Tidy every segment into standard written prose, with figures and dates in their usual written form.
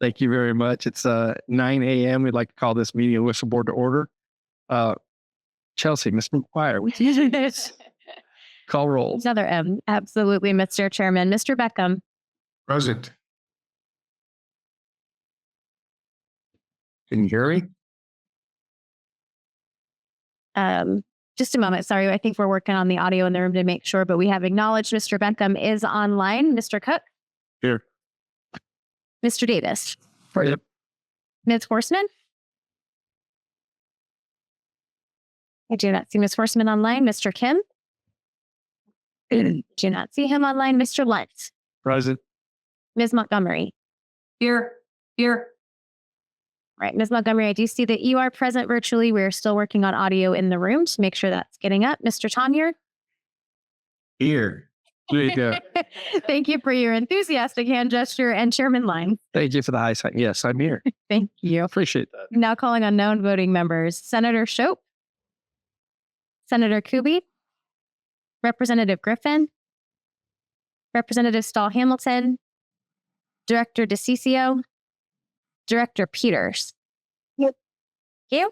Thank you very much. It's 9 a.m. We'd like to call this meeting of Whistle Board to order. Chelsea, Ms. McGuire, call roll. Another M. Absolutely, Mr. Chairman. Mr. Beckham. Present. Can you hear me? Just a moment. Sorry, I think we're working on the audio in the room to make sure, but we have acknowledged Mr. Beckham is online. Mr. Cook. Here. Mr. Davis. Yep. Ms. Horseman. I do not see Ms. Horseman online. Mr. Kim. Do not see him online. Mr. Luntz. Present. Ms. Montgomery. Here. Right, Ms. Montgomery, I do see that you are present virtually. We're still working on audio in the room to make sure that's getting up. Mr. Tonier. Here. There you go. Thank you for your enthusiastic hand gesture. And Chairman Line. Thank you for the high sign. Yes, I'm here. Thank you. Appreciate that. Now calling on known voting members. Senator Shope. Senator Kuby. Representative Griffin. Representative Stahl-Hamilton. Director DeCiccio. Director Peters. Yep. Thank you.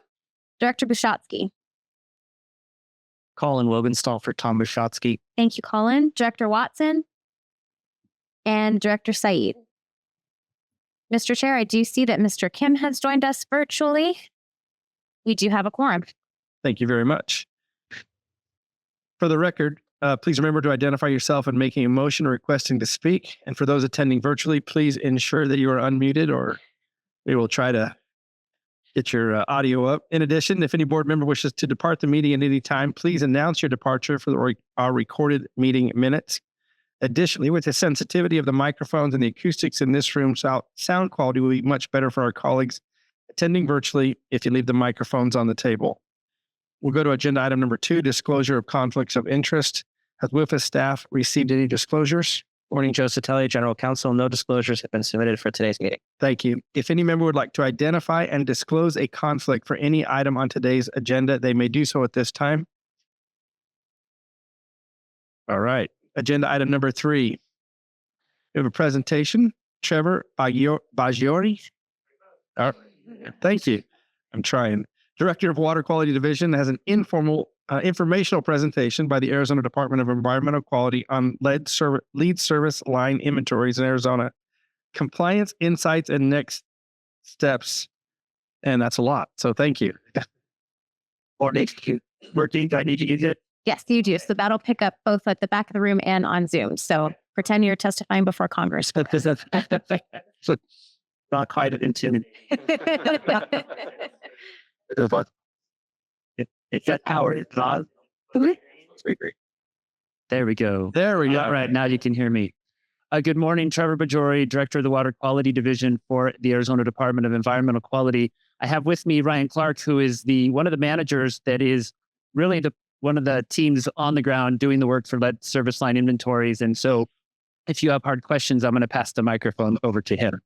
Director Bushotsky. Colin Lobenstall for Tom Bushotsky. Thank you, Colin. Director Watson. And Director Saeed. Mr. Chair, I do see that Mr. Kim has joined us virtually. We do have a quorum. Thank you very much. For the record, please remember to identify yourself when making a motion or requesting to speak. And for those attending virtually, please ensure that you are unmuted, or we will try to get your audio up. In addition, if any board member wishes to depart the meeting at any time, please announce your departure for our recorded meeting minutes. Additionally, with the sensitivity of the microphones and the acoustics in this room, sound quality will be much better for our colleagues attending virtually if you leave the microphones on the table. We'll go to agenda item number 2, disclosure of conflicts of interest. Has WIFA staff received any disclosures? Morning, Joe Satelli, General Counsel. No disclosures have been submitted for today's meeting. Thank you. If any member would like to identify and disclose a conflict for any item on today's agenda, they may do so at this time. All right. Agenda item number 3. We have a presentation. Trevor Baggiori. Thank you. I'm trying. Director of Water Quality Division has an informational presentation by the Arizona Department of Environmental Quality on lead service line inventories in Arizona, compliance insights and next steps. And that's a lot. So thank you. Working, I need to use it. Yes, you do. So that'll pick up both at the back of the room and on Zoom. So pretend you're testifying before Congress. So not quite intimidating. It's that power. It's not. There we go. There we go. All right, now you can hear me. Good morning, Trevor Baggiori, Director of the Water Quality Division for the Arizona Department of Environmental Quality. I have with me Ryan Clark, who is one of the managers that is really one of the teams on the ground doing the work for lead service line inventories. And so if you have hard questions, I'm going to pass the microphone over to him.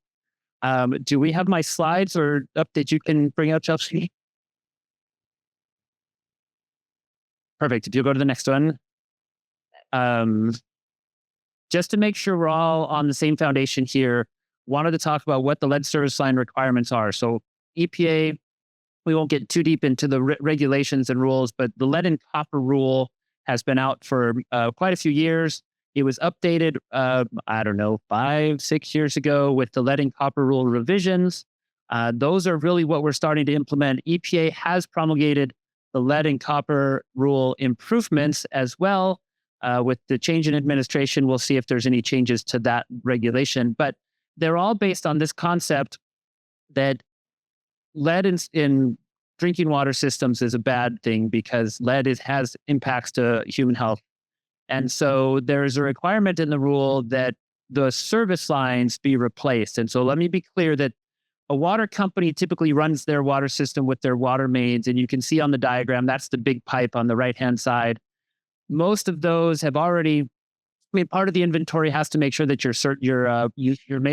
Do we have my slides or up that you can bring out, Chelsea? Perfect. If you'll go to the next one. Just to make sure we're all on the same foundation here, wanted to talk about what the lead service line requirements are. So EPA, we won't get too deep into the regulations and rules, but the lead and copper rule has been out for quite a few years. It was updated, 5-6 years ago with the lead and copper rule revisions. Those are really what we're starting to implement. EPA has promulgated the lead and copper rule improvements as well. With the change in administration, we'll see if there's any changes to that regulation. But they're all based on this concept that lead in drinking water systems is a bad thing because lead has impacts to human health. And so there is a requirement in the rule that the service lines be replaced. And so let me be clear that a water company typically runs their water system with their water mains. And you can see on the diagram, that's the big pipe on the right-hand side. Most of those have already, part of the inventory has to make sure that your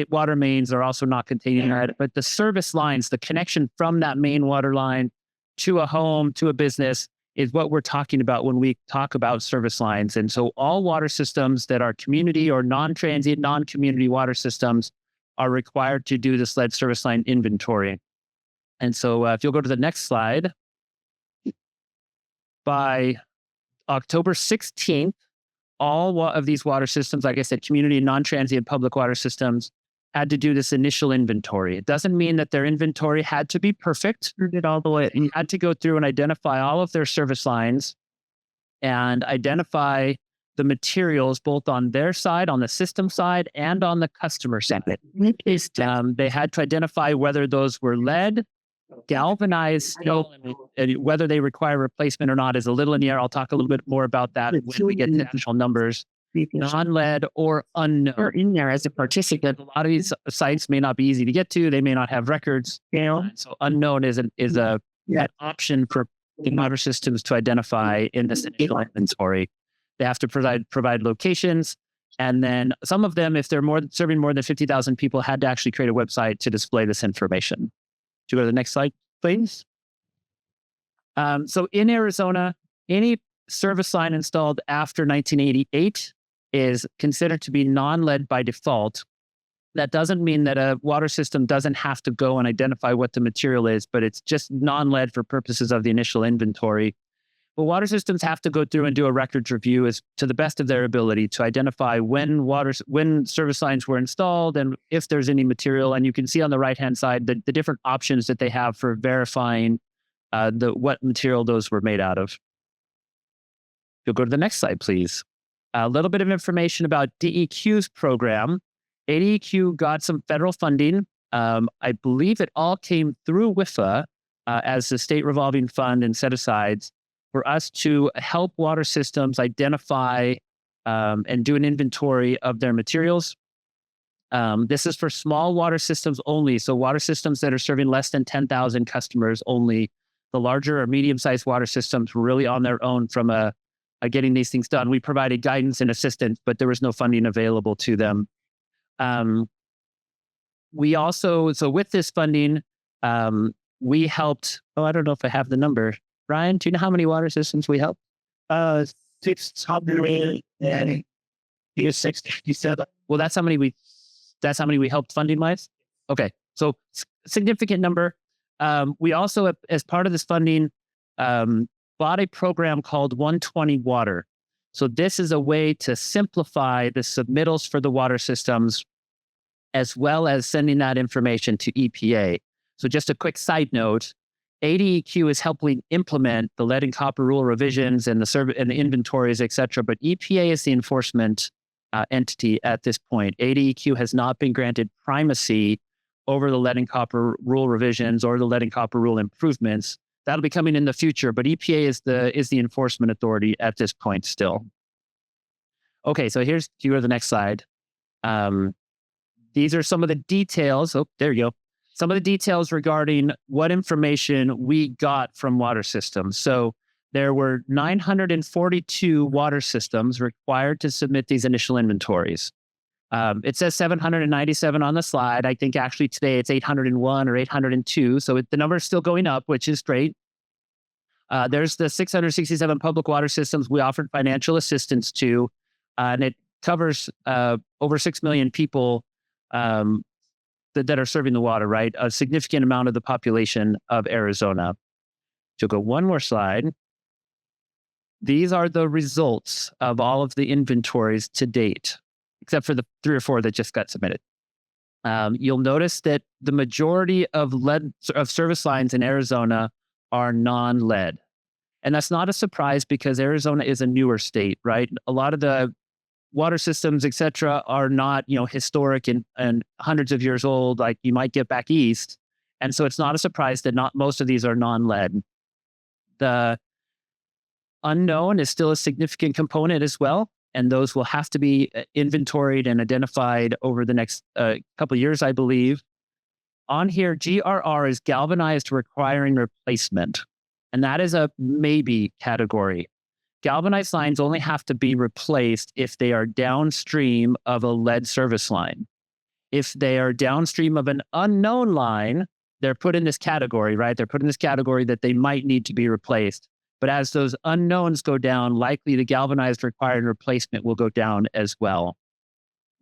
water mains are also not containing lead, but the service lines, the connection from that main water line to a home, to a business, is what we're talking about when we talk about service lines. And so all water systems that are community or non-transient, non-community water systems are required to do this lead service line inventory. And so if you'll go to the next slide, by October 16th, all of these water systems, like I said, community and non-transient public water systems, had to do this initial inventory. It doesn't mean that their inventory had to be perfect. It all the way. You had to go through and identify all of their service lines and identify the materials both on their side, on the system side, and on the customer side. They had to identify whether those were lead, galvanized steel, and whether they require replacement or not is a little in the air. I'll talk a little bit more about that when we get to the actual numbers. Non-lead or unknown. You're in there as a participant. A lot of these sites may not be easy to get to. They may not have records. So unknown is an option for the water systems to identify in this initial inventory. They have to provide locations. And then some of them, if they're serving more than 50,000 people, had to actually create a website to display this information. Should you go to the next slide, please? So in Arizona, any service line installed after 1988 is considered to be non-lead by default. That doesn't mean that a water system doesn't have to go and identify what the material is, but it's just non-lead for purposes of the initial inventory. But water systems have to go through and do a records review as to the best of their ability to identify when service lines were installed and if there's any material. And you can see on the right-hand side the different options that they have for verifying what material those were made out of. You'll go to the next slide, please. A little bit of information about DEQ's program. ADEQ got some federal funding. I believe it all came through WIFA as the state revolving fund and set-asides for us to help water systems identify and do an inventory of their materials. This is for small water systems only. So water systems that are serving less than 10,000 customers only. The larger or medium-sized water systems were really on their own from getting these things done. We provided guidance and assistance, but there was no funding available to them. We also, so with this funding, we helped, I don't know if I have the number. Ryan, do you know how many water systems we helped? 667. Well, that's how many we helped funding wise. Okay. So significant number. We also, as part of this funding, bought a program called 120 Water. So this is a way to simplify the submittals for the water systems, as well as sending that information to EPA. So just a quick side note, ADEQ is helping implement the lead and copper rule revisions and the inventories, et cetera. But EPA is the enforcement entity at this point. ADEQ has not been granted primacy over the lead and copper rule revisions or the lead and copper rule improvements. That'll be coming in the future, but EPA is the enforcement authority at this point still. Okay, so here are the next slide. These are some of the details. Oh, there you go. Some of the details regarding what information we got from water systems. So there were 942 water systems required to submit these initial inventories. It says 797 on the slide. I think actually today it's 801 or 802. So the number is still going up, which is great. There's the 667 public water systems we offered financial assistance to, and it covers over 6 million people that are serving the water, right? A significant amount of the population of Arizona. So go one more slide. These are the results of all of the inventories to date, except for the 3 or 4 that just got submitted. You'll notice that the majority of service lines in Arizona are non-lead. And that's not a surprise because Arizona is a newer state, right? A lot of the water systems, et cetera, are not, historic and hundreds of years old, like you might get back east. And so it's not a surprise that not most of these are non-lead. The unknown is still a significant component as well. And those will have to be inventoried and identified over the next couple of years, I believe. On here, GRR is galvanized requiring replacement. And that is a maybe category. Galvanized lines only have to be replaced if they are downstream of a lead service line. If they are downstream of an unknown line, they're put in this category, right? They're put in this category that they might need to be replaced. But as those unknowns go down, likely the galvanized required replacement will go down as well.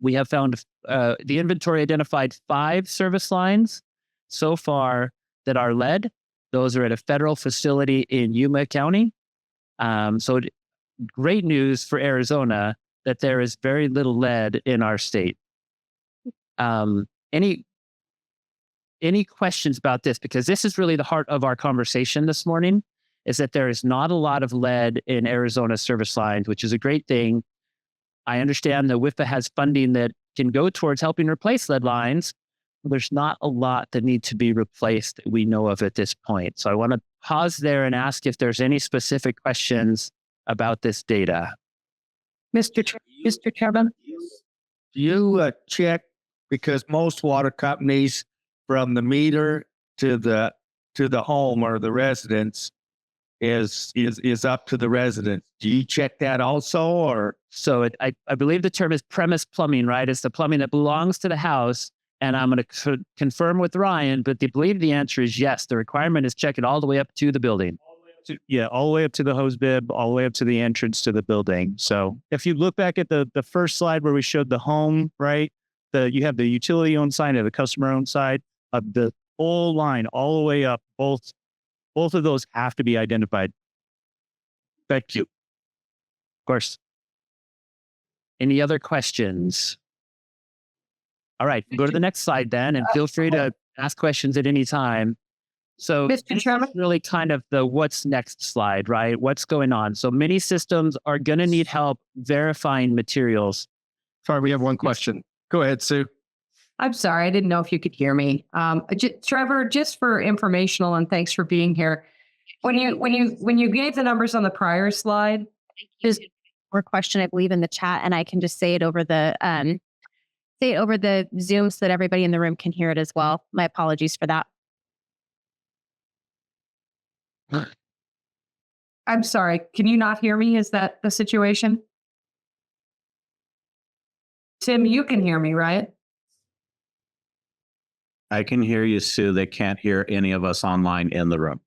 we have found the inventory identified 5 service lines so far that are lead. Those are at a federal facility in Yuma County. So great news for Arizona that there is very little lead in our state. Any questions about this? Because this is really the heart of our conversation this morning, is that there is not a lot of lead in Arizona service lines, which is a great thing. I understand that WIFA has funding that can go towards helping replace lead lines. There's not a lot that need to be replaced that we know of at this point. So I want to pause there and ask if there's any specific questions about this data. Mr. Chairman? You check, because most water companies, from the meter to the home or the residence, is up to the resident. Do you check that also, or? So I believe the term is premise plumbing, right? It's the plumbing that belongs to the house. And I'm going to confirm with Ryan, but I believe the answer is yes. The requirement is check it all the way up to the building. All the way up to the hose bib, all the way up to the entrance to the building. So if you look back at the first slide where we showed the home, right? You have the utility owned side and the customer owned side of the whole line, all the way up. Both of those have to be identified. Thank you. Of course. Any other questions? All right, go to the next slide then, and feel free to ask questions at any time. So Mr. Chairman? really kind of the what's next slide, right? What's going on? So many systems are going to need help verifying materials. Sorry, we have one question. Go ahead, Sue. I'm sorry, I didn't know if you could hear me. Trevor, just for informational, and thanks for being here. When you gave the numbers on the prior slide, There's more question, I believe, in the chat, and I can just say it over the Zoom so that everybody in the room can hear it as well. My apologies for that. I'm sorry, can you not hear me? Is that the situation? Tim, you can hear me, right? I can hear you, Sue. They can't hear any of us online in the room.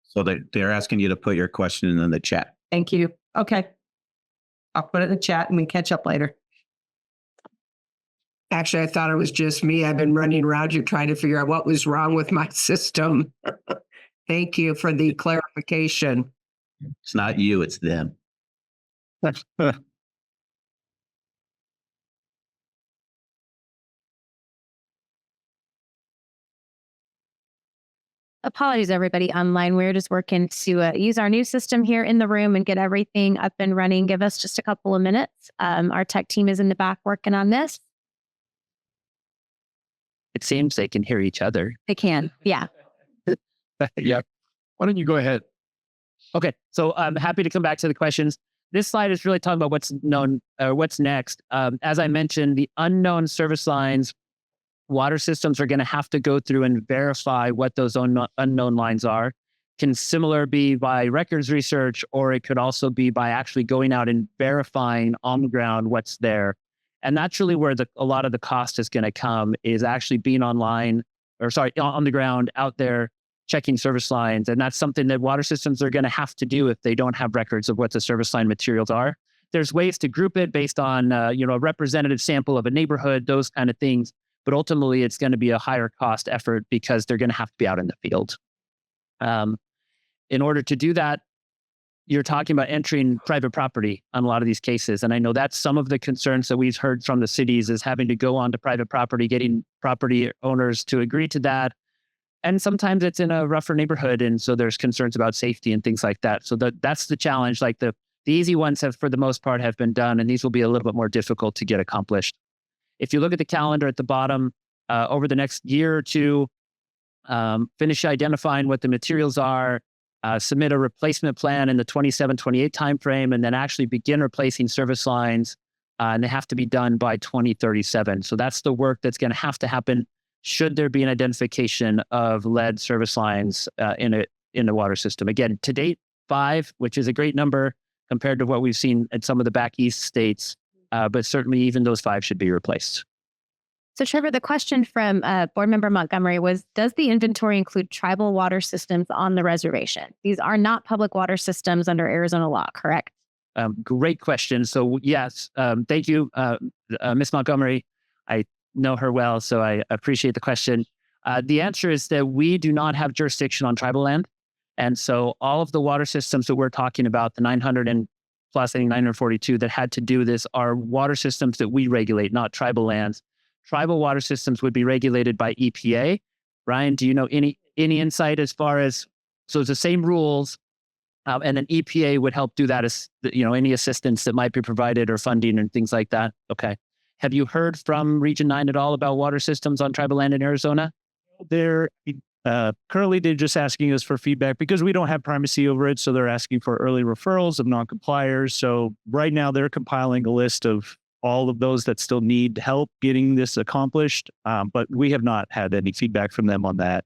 So they're asking you to put your question in the chat. Thank you. Okay. I'll put it in the chat and we catch up later. Actually, I thought it was just me. I've been running around here trying to figure out what was wrong with my system. Thank you for the clarification. It's not you, it's them. Apologies, everybody online. We're just working to use our new system here in the room and get everything up and running. Give us just a couple of minutes. Our tech team is in the back working on this. It seems they can hear each other. They can. Yeah. Yeah. Why don't you go ahead? Okay, so I'm happy to come back to the questions. This slide is really talking about what's known, what's next. As I mentioned, the unknown service lines, water systems are going to have to go through and verify what those unknown lines are. Can similar be by records research, or it could also be by actually going out and verifying on the ground what's there. And that's really where a lot of the cost is going to come, is actually being on the ground out there checking service lines. And that's something that water systems are going to have to do if they don't have records of what the service line materials are. There's ways to group it based on a representative sample of a neighborhood, those kind of things. But ultimately, it's going to be a higher cost effort because they're going to have to be out in the field. In order to do that, you're talking about entering private property on a lot of these cases. And I know that's some of the concerns that we've heard from the cities, is having to go onto private property, getting property owners to agree to that. And sometimes it's in a rougher neighborhood. And so there's concerns about safety and things like that. So that's the challenge. Like the easy ones have, for the most part, have been done, and these will be a little bit more difficult to get accomplished. If you look at the calendar at the bottom, over the next year or two, finish identifying what the materials are, submit a replacement plan in the 27-28 timeframe, and then actually begin replacing service lines. And they have to be done by 2037. So that's the work that's going to have to happen should there be an identification of lead service lines in the water system. Again, to date, 5, which is a great number compared to what we've seen in some of the back east states. But certainly even those 5 should be replaced. So Trevor, the question from Board Member Montgomery was, does the inventory include tribal water systems on the reservation? These are not public water systems under Arizona law, correct? Great question. So yes, thank you, Ms. Montgomery, I know her well, so I appreciate the question. The answer is that we do not have jurisdiction on tribal land. And so all of the water systems that we're talking about, the 900 and plus, I think 942 that had to do this are water systems that we regulate, not tribal lands. Tribal water systems would be regulated by EPA. Ryan, do you know any insight as far as, so it's the same rules, and then EPA would help do that as, any assistance that might be provided or funding and things like that? Okay. Have you heard from Region 9 at all about water systems on tribal land in Arizona? They're currently they're just asking us for feedback because we don't have primacy over it. So they're asking for early referrals of non-compliers. So right now they're compiling a list of all of those that still need help getting this accomplished. But we have not had any feedback from them on that.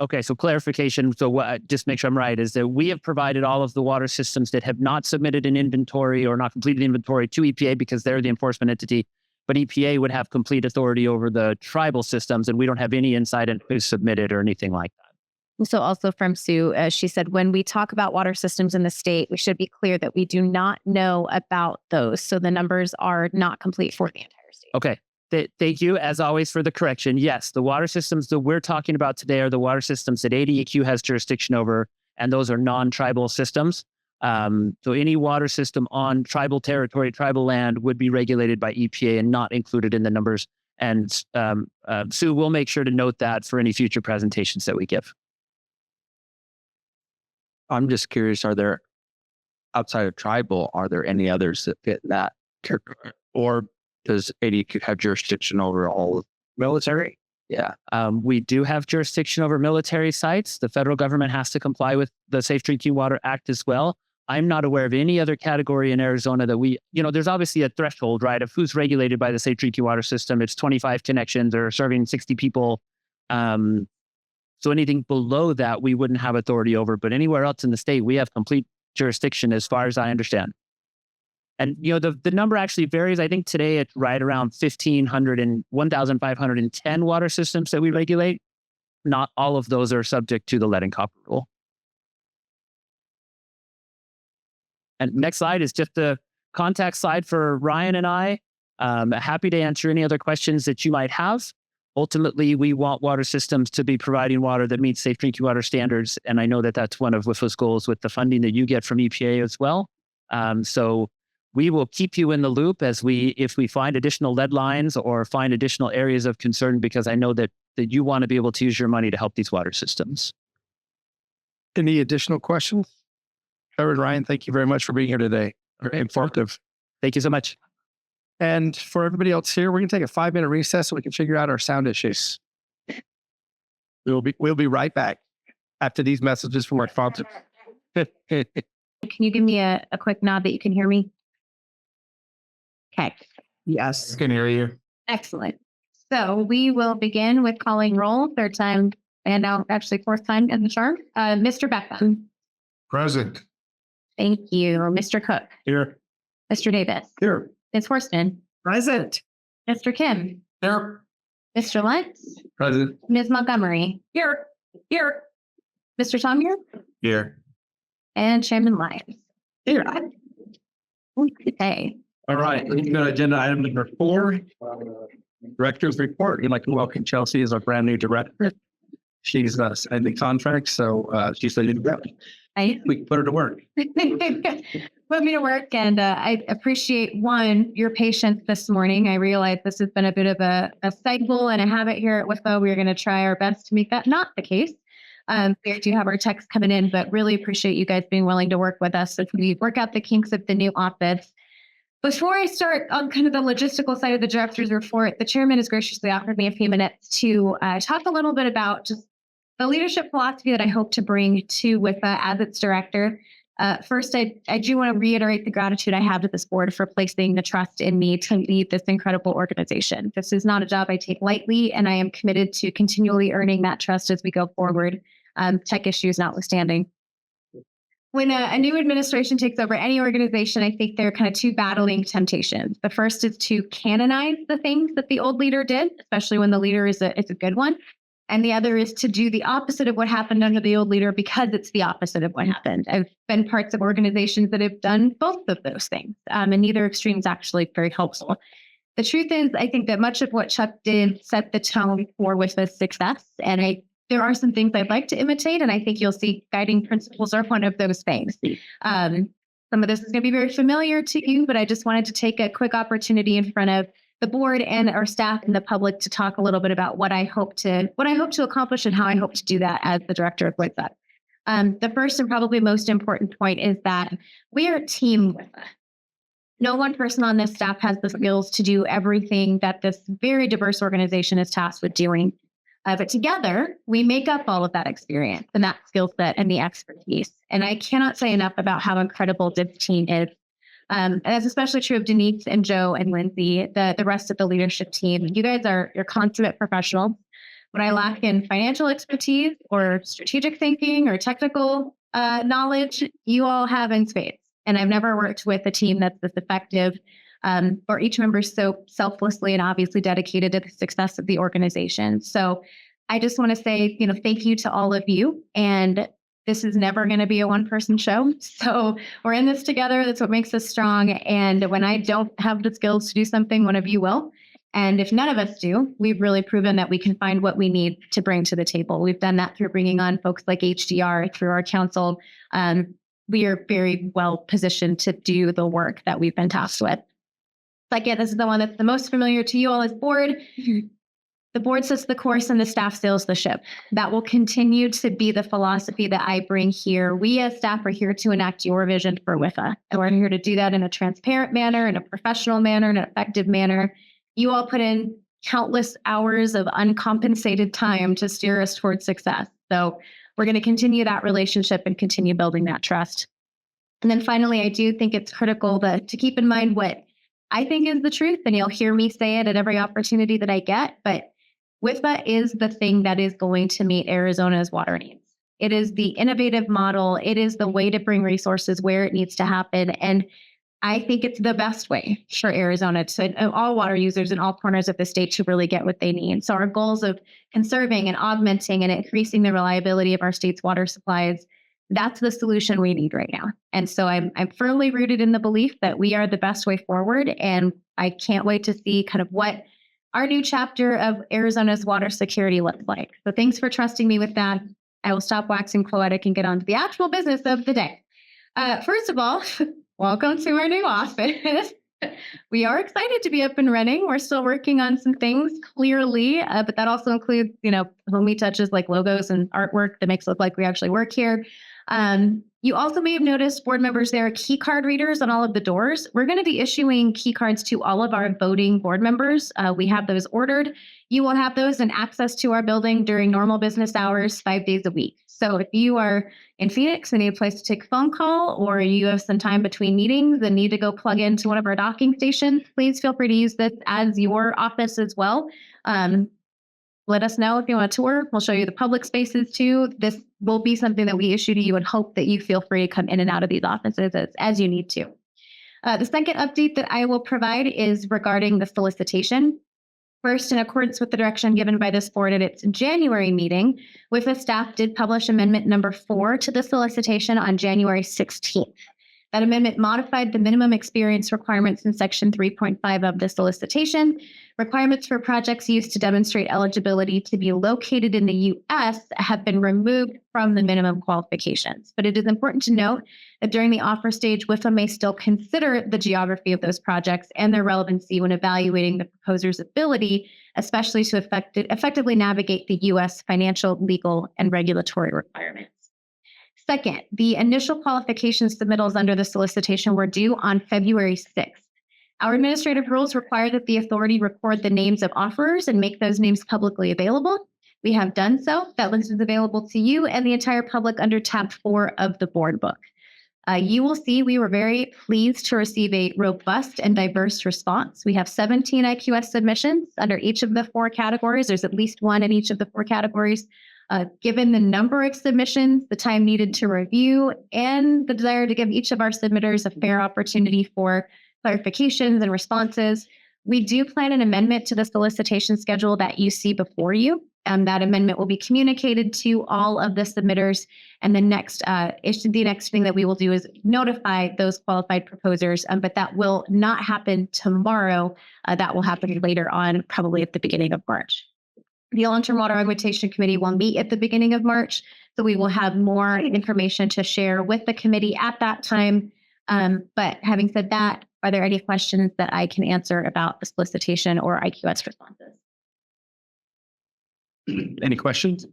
Okay, so clarification. So just make sure I'm right, is that we have provided all of the water systems that have not submitted an inventory or not completed inventory to EPA because they're the enforcement entity. But EPA would have complete authority over the tribal systems, and we don't have any insight into who's submitted or anything like that. So also from Sue, she said, when we talk about water systems in the state, we should be clear that we do not know about those. So the numbers are not complete for the entire state. Okay. Thank you, as always, for the correction. Yes, the water systems that we're talking about today are the water systems that ADEQ has jurisdiction over, and those are non-tribal systems. So any water system on tribal territory, tribal land would be regulated by EPA and not included in the numbers. And Sue, we'll make sure to note that for any future presentations that we give. I'm just curious, are there, outside of tribal, are there any others that fit that category? Or does ADQ have jurisdiction over all of military? Yeah. We do have jurisdiction over military sites. The federal government has to comply with the Safe Drinking Water Act as well. I'm not aware of any other category in Arizona that there's obviously a threshold, right, of who's regulated by the Safe Drinking Water System. It's 25 connections or serving 60 people. So anything below that, we wouldn't have authority over. But anywhere else in the state, we have complete jurisdiction as far as I understand. And, the number actually varies. I think today it's right around 1,500 and 1,510 water systems that we regulate. Not all of those are subject to the lead and copper rule. And next slide is just the contact slide for Ryan and I. Happy to answer any other questions that you might have. Ultimately, we want water systems to be providing water that meets safe drinking water standards. And I know that that's one of WIFLA's goals with the funding that you get from EPA as well. So we will keep you in the loop if we find additional lead lines or find additional areas of concern, because I know that you want to be able to use your money to help these water systems. Any additional questions? Trevor, Ryan, thank you very much for being here today. Very informative. Thank you so much. And for everybody else here, we're going to take a 5-minute recess so we can figure out our sound issues. We'll be right back after these messages from our sponsors. Can you give me a quick nod that you can hear me? Okay. Yes. Can hear you. Excellent. So we will begin with calling roll, third time, and now actually fourth time in the charm. Mr. Beckham. Present. Thank you. Mr. Cook. Here. Mr. Davis. Here. Ms. Horston. Present. Mr. Kim. Here. Mr. Lentz. Present. Ms. Montgomery. Here. Mr. Tomyer. Here. And Chairman Lyons. Here. Okay. All right. Let's go to agenda item number 4. Director's report. We'd like to welcome Chelsea as our brand new director. She's signed the contract, so she's ready to go. We can put her to work. Put me to work, and I appreciate your patience this morning. I realize this has been a bit of a cycle and a habit here at WIFO. We're going to try our best to make that not the case. We do have our texts coming in, but really appreciate you guys being willing to work with us as we work out the kinks of the new op-eds. Before I start on kind of the logistical side of the director's report, the chairman has graciously offered me a few minutes to talk a little bit about just the leadership philosophy that I hope to bring to WIFA as its director. First, I do want to reiterate the gratitude I have to this board for placing the trust in me to lead this incredible organization. This is not a job I take lightly, and I am committed to continually earning that trust as we go forward, tech issues notwithstanding. When a new administration takes over any organization, I think there are kind of 2 battling temptations. The first is to canonize the things that the old leader did, especially when the leader is a good one. And the other is to do the opposite of what happened under the old leader because it's the opposite of what happened. I've been parts of organizations that have done both of those things, and neither extreme is actually very helpful. the truth is, I think that much of what Chuck did set the tone for WISPA's success. And there are some things I'd like to imitate, and I think you'll see guiding principles are one of those things. Some of this is going to be very familiar to you, but I just wanted to take a quick opportunity in front of the board and our staff and the public to talk a little bit about what I hope to accomplish and how I hope to do that as the director of WISPA. The first and probably most important point is that we are a team WISPA. No one person on this staff has the skills to do everything that this very diverse organization is tasked with doing. But together, we make up all of that experience and that skill set and the expertise. And I cannot say enough about how incredible this team is. And that's especially true of Denise and Joe and Lindsay, the rest of the leadership team. You guys you're consummate professionals. When I lack in financial expertise or strategic thinking or technical knowledge, you all have in spades. And I've never worked with a team that's this effective or each member so selflessly and obviously dedicated to the success of the organization. So I just want to say, thank you to all of you. And this is never going to be a one-person show. So we're in this together. That's what makes us strong. And when I don't have the skills to do something, one of you will. And if none of us do, we've really proven that we can find what we need to bring to the table. We've done that through bringing on folks like HDR, through our council. We are very well positioned to do the work that we've been tasked with. Second, this is the one that's the most familiar to you all as board. The board sets the course and the staff sails the ship. That will continue to be the philosophy that I bring here. We as staff are here to enact your vision for WIFA. And we're here to do that in a transparent manner, in a professional manner, in an effective manner. You all put in countless hours of uncompensated time to steer us towards success. So we're going to continue that relationship and continue building that trust. And then finally, I do think it's critical to keep in mind what I think is the truth, and you'll hear me say it at every opportunity that I get, but WIFA is the thing that is going to meet Arizona's water needs. It is the innovative model. It is the way to bring resources where it needs to happen. And I think it's the best way for Arizona to all water users in all corners of the state to really get what they need. So our goals of conserving and augmenting and increasing the reliability of our state's water supplies, that's the solution we need right now. And so I'm firmly rooted in the belief that we are the best way forward. And I can't wait to see kind of what our new chapter of Arizona's water security looks like. So thanks for trusting me with that. I will stop waxing poetic and get on to the actual business of the day. First of all, welcome to our new office. We are excited to be up and running. We're still working on some things, clearly, but that also includes, homey touches like logos and artwork that makes it look like we actually work here. You also may have noticed, board members, there are key card readers on all of the doors. We're going to be issuing key cards to all of our voting board members. We have those ordered. You will have those and access to our building during normal business hours, 5 days a week. So if you are in Phoenix and need a place to take a phone call, or you have some time between meetings and need to go plug into one of our docking stations, please feel free to use this as your office as well. Let us know if you want a tour. We'll show you the public spaces too. This will be something that we issue to you and hope that you feel free to come in and out of these offices as you need to. The second update that I will provide is regarding the solicitation. First, in accordance with the direction given by this board at its January meeting, WIFA staff did publish amendment number 4 to the solicitation on January 16th. That amendment modified the minimum experience requirements in section 3.5 of the solicitation. Requirements for projects used to demonstrate eligibility to be located in the U.S. have been removed from the minimum qualifications. But it is important to note that during the offer stage, WIFA may still consider the geography of those projects and their relevancy when evaluating the proposer's ability, especially to effectively navigate the U.S. financial, legal, and regulatory requirements. Second, the initial qualification submittals under the solicitation were due on February 6th. Our administrative rules require that the authority record the names of offerers and make those names publicly available. We have done so. That list is available to you and the entire public under tab 4 of the board book. You will see we were very pleased to receive a robust and diverse response. We have 17 IQS submissions under each of the 4 categories. There's at least one in each of the 4 categories. Given the number of submissions, the time needed to review, and the desire to give each of our submitters a fair opportunity for clarifications and responses, we do plan an amendment to the solicitation schedule that you see before you. That amendment will be communicated to all of the submitters. And the next thing that we will do is notify those qualified proposers, but that will not happen tomorrow. That will happen later on, probably at the beginning of March. The Long-Term Water Augmentation Committee will meet at the beginning of March, so we will have more information to share with the committee at that time. But having said that, are there any questions that I can answer about the solicitation or IQS responses? Any questions?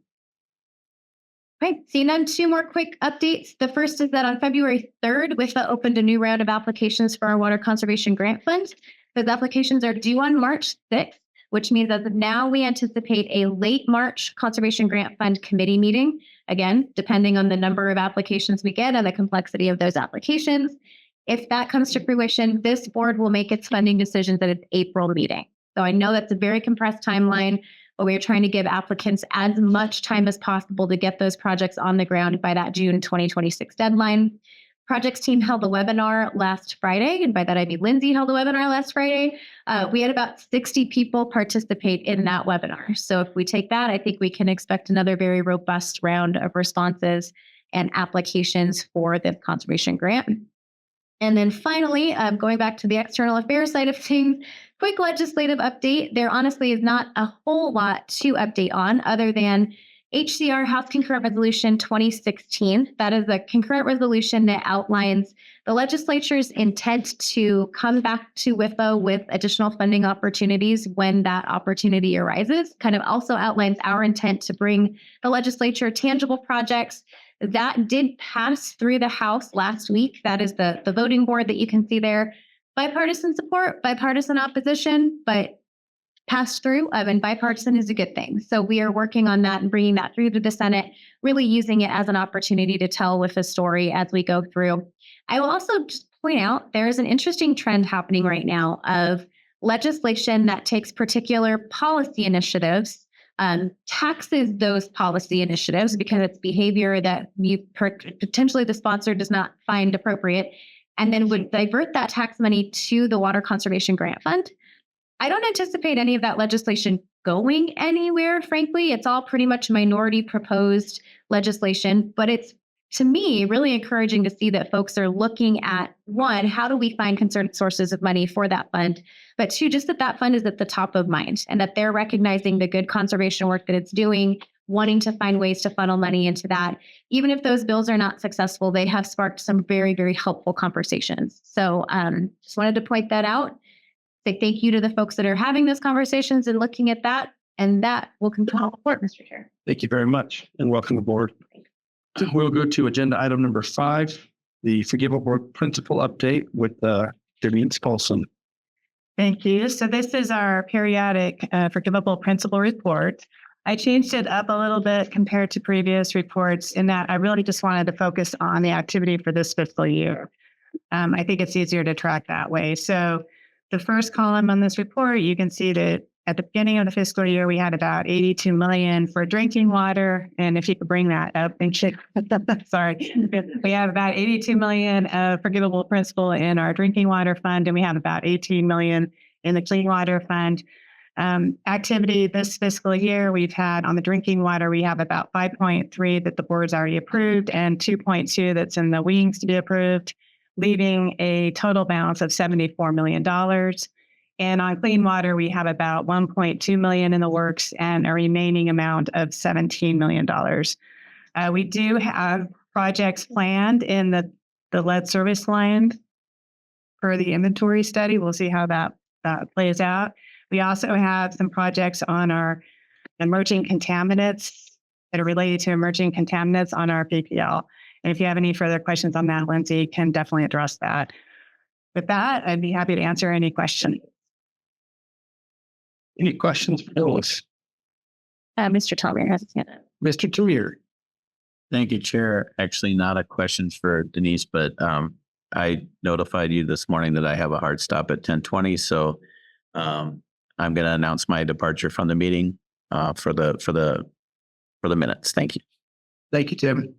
Okay, seeing none, two more quick updates. The first is that on February 3rd, WIFA opened a new round of applications for our Water Conservation Grant Fund. Those applications are due on March 6th, which means as of now, we anticipate a late March Conservation Grant Fund committee meeting. Again, depending on the number of applications we get and the complexity of those applications. If that comes to fruition, this board will make its funding decisions at its April meeting. So I know that's a very compressed timeline, but we're trying to give applicants as much time as possible to get those projects on the ground by that June 2026 deadline. Projects team held a webinar last Friday, and by that I mean Lindsay held a webinar last Friday. We had about 60 people participate in that webinar. So if we take that, I think we can expect another very robust round of responses and applications for the conservation grant. And then finally, going back to the external affairs side of things, quick legislative update. There honestly is not a whole lot to update on other than HCR House Concurrent Resolution 2016. That is a concurrent resolution that outlines the legislature's intent to come back to WIFA with additional funding opportunities when that opportunity arises. Kind of also outlines our intent to bring the legislature tangible projects that did pass through the House last week. That is the voting board that you can see there. Bipartisan support, bipartisan opposition, but passed through, and bipartisan is a good thing. So we are working on that and bringing that through to the Senate, really using it as an opportunity to tell with a story as we go through. I will also just point out there is an interesting trend happening right now of legislation that takes particular policy initiatives, taxes those policy initiatives because it's behavior that potentially the sponsor does not find appropriate, and then would divert that tax money to the Water Conservation Grant Fund. I don't anticipate any of that legislation going anywhere, frankly. It's all pretty much minority proposed legislation, but it's, to me, really encouraging to see that folks are looking at, one, how do we find concerned sources of money for that fund? But two, just that that fund is at the top of mind and that they're recognizing the good conservation work that it's doing, wanting to find ways to funnel money into that. Even if those bills are not successful, they have sparked some very, very helpful conversations. So just wanted to point that out. Say thank you to the folks that are having those conversations and looking at that. And that will conclude the report, Mr. Chair. Thank you very much and welcome aboard. We'll go to agenda item number 5, the Forgivable Principal update with Denise Paulson. Thank you. So this is our periodic Forgivable Principal report. I changed it up a little bit compared to previous reports in that I really just wanted to focus on the activity for this fiscal year. I think it's easier to track that way. So the first column on this report, you can see that at the beginning of the fiscal year, we had about 82 million for drinking water. And if you could bring that up and sorry, we have about 82 million of forgivable principal in our drinking water fund, and we have about 18 million in the clean water fund. Activity this fiscal year, we've had on the drinking water, we have about 5.3 that the board's already approved and 2.2 that's in the wings to be approved, leaving a total balance of $74 million. And on clean water, we have about 1.2 million in the works and a remaining amount of $17 million. We do have projects planned in the lead service line per the inventory study. We'll see how that plays out. We also have some projects on our emerging contaminants that are related to emerging contaminants on our PPL. And if you have any further questions on that, Lindsay can definitely address that. With that, I'd be happy to answer any questions. Any questions for Phyllis? Mr. Tomier has his hand up. Mr. Tamir. Thank you, Chair. Actually, not a question for Denise, but I notified you this morning that I have a hard stop at 10:20. So I'm going to announce my departure from the meeting for the minutes. Thank you. Thank you, Tim.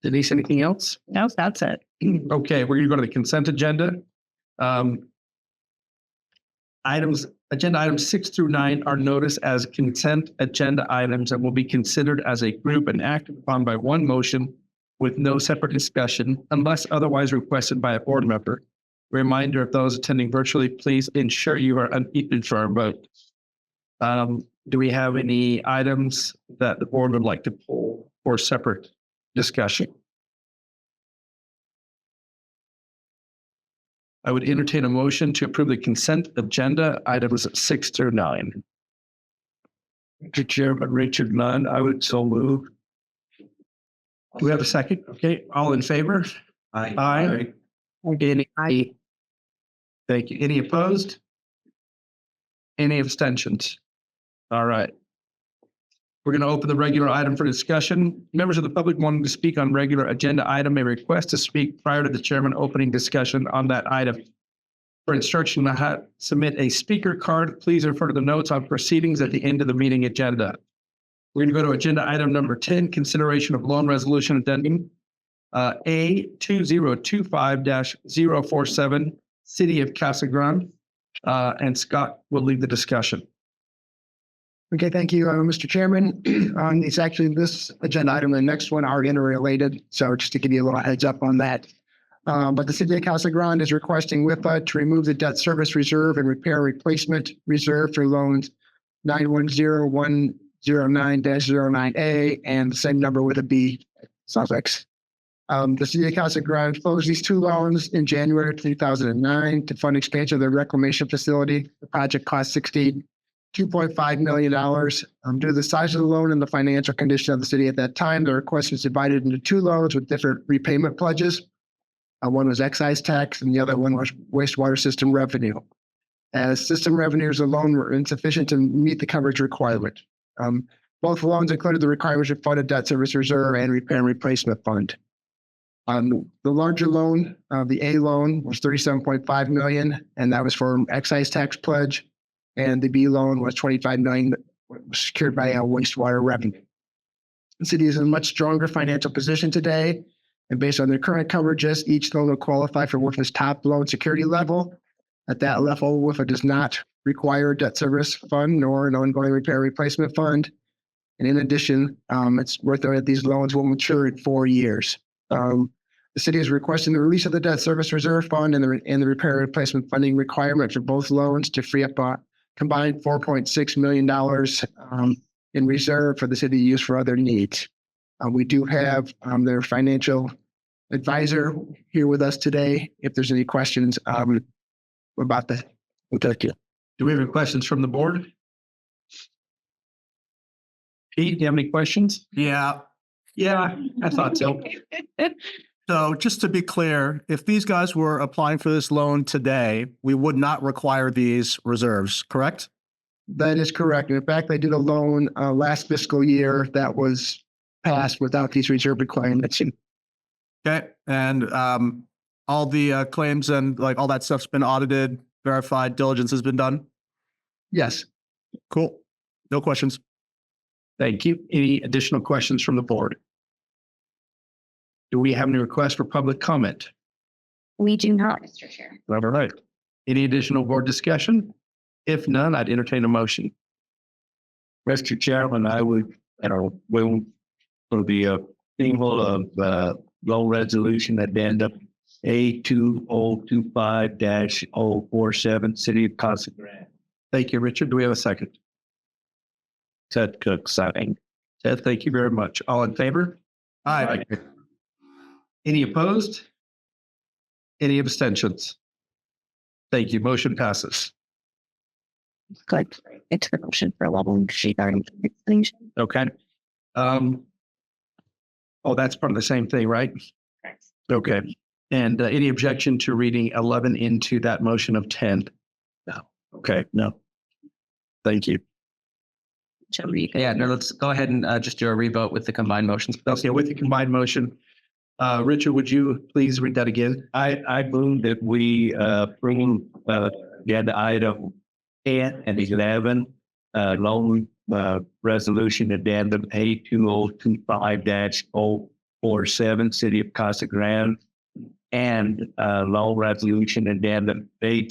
Denise, anything else? No, that's it. Okay, we're going to go to the consent agenda. Items Agenda items 6 through 9 are noticed as consent agenda items and will be considered as a group and acted upon by one motion with no separate discussion unless otherwise requested by a board member. Reminder of those attending virtually, please ensure you are unmuted for our vote. Do we have any items that the board would like to pull for separate discussion? I would entertain a motion to approve the consent agenda items 6 through 9. Mr. Chairman, Richard Nunn, I would so move. Do we have a second? Okay, all in favor? Aye. Any? Thank you. Any opposed? Any abstentions? All right. We're going to open the regular item for discussion. Members of the public wanting to speak on regular agenda item may request to speak prior to the chairman opening discussion on that item. For instruction on how to submit a speaker card, please refer to the notes on proceedings at the end of the meeting agenda. We're going to go to agenda item number 10, consideration of loan resolution addendum A 2025-047, City of Casa Grande. And Scott will lead the discussion. Okay, thank you, Mr. Chairman. It's actually this agenda item, the next one are interrelated. So just to give you a little heads up on that. But the City of Casa Grande is requesting WIPA to remove the debt service reserve and repair replacement reserve for loans 910109-09A and the same number with a B suffix. The City of Casa Grande closed these two loans in January 2009 to fund expansion of the reclamation facility. The project cost $2.5 million. Due to the size of the loan and the financial condition of the city at that time, the request was divided into two loans with different repayment pledges. One was excise tax and the other one was wastewater system revenue. As system revenues alone were insufficient to meet the coverage requirement. Both loans included the requirements to fund a debt service reserve and repair and replacement fund. The larger loan, the A loan, was $37.5 million, and that was for excise tax pledge. And the B loan was $25 million, secured by wastewater revenue. The city is in a much stronger financial position today, and based on their current coverages, each loan will qualify for WIFA's top loan security level. At that level, WIFA does not require a debt service fund nor an ongoing repair replacement fund. And in addition, it's worth noting that these loans will mature in 4 years. The city is requesting the release of the debt service reserve fund and the repair replacement funding requirement for both loans to free up combined $4.6 million in reserve for the city to use for other needs. We do have their financial advisor here with us today. If there's any questions about that, thank you. Do we have any questions from the board? Pete, do you have any questions? Yeah. Yeah, I thought so. So just to be clear, if these guys were applying for this loan today, we would not require these reserves, correct? That is correct. In fact, they did a loan last fiscal year that was passed without these reserve requirements. Okay. And all the claims and like all that stuff's been audited, verified, diligence has been done? Yes. Cool. No questions. Thank you. Any additional questions from the board? Do we have any requests for public comment? We do not, Mr. Chair. All right. Any additional board discussion? If none, I'd entertain a motion. Mr. Chairman, I would, will for the approval of loan resolution addendum A 2025-047, City of Casa Grande. Thank you, Richard. Do we have a second? Ted Cook, second. Ted, thank you very much. All in favor? Aye. Any opposed? Any abstentions? Thank you. Motion passes. Good. It's the motion for level sheet explanation. Okay. Oh, that's part of the same thing, right? Okay. And any objection to reading 11 into that motion of 10? No. Okay. No. Thank you. Yeah, no, let's go ahead and just do a revote with the combined motions. Okay, with the combined motion. Richard, would you please read that again? I move that we bring agenda item 10 and 11, loan resolution addendum A 2025-047, City of Casa Grande, and loan resolution addendum A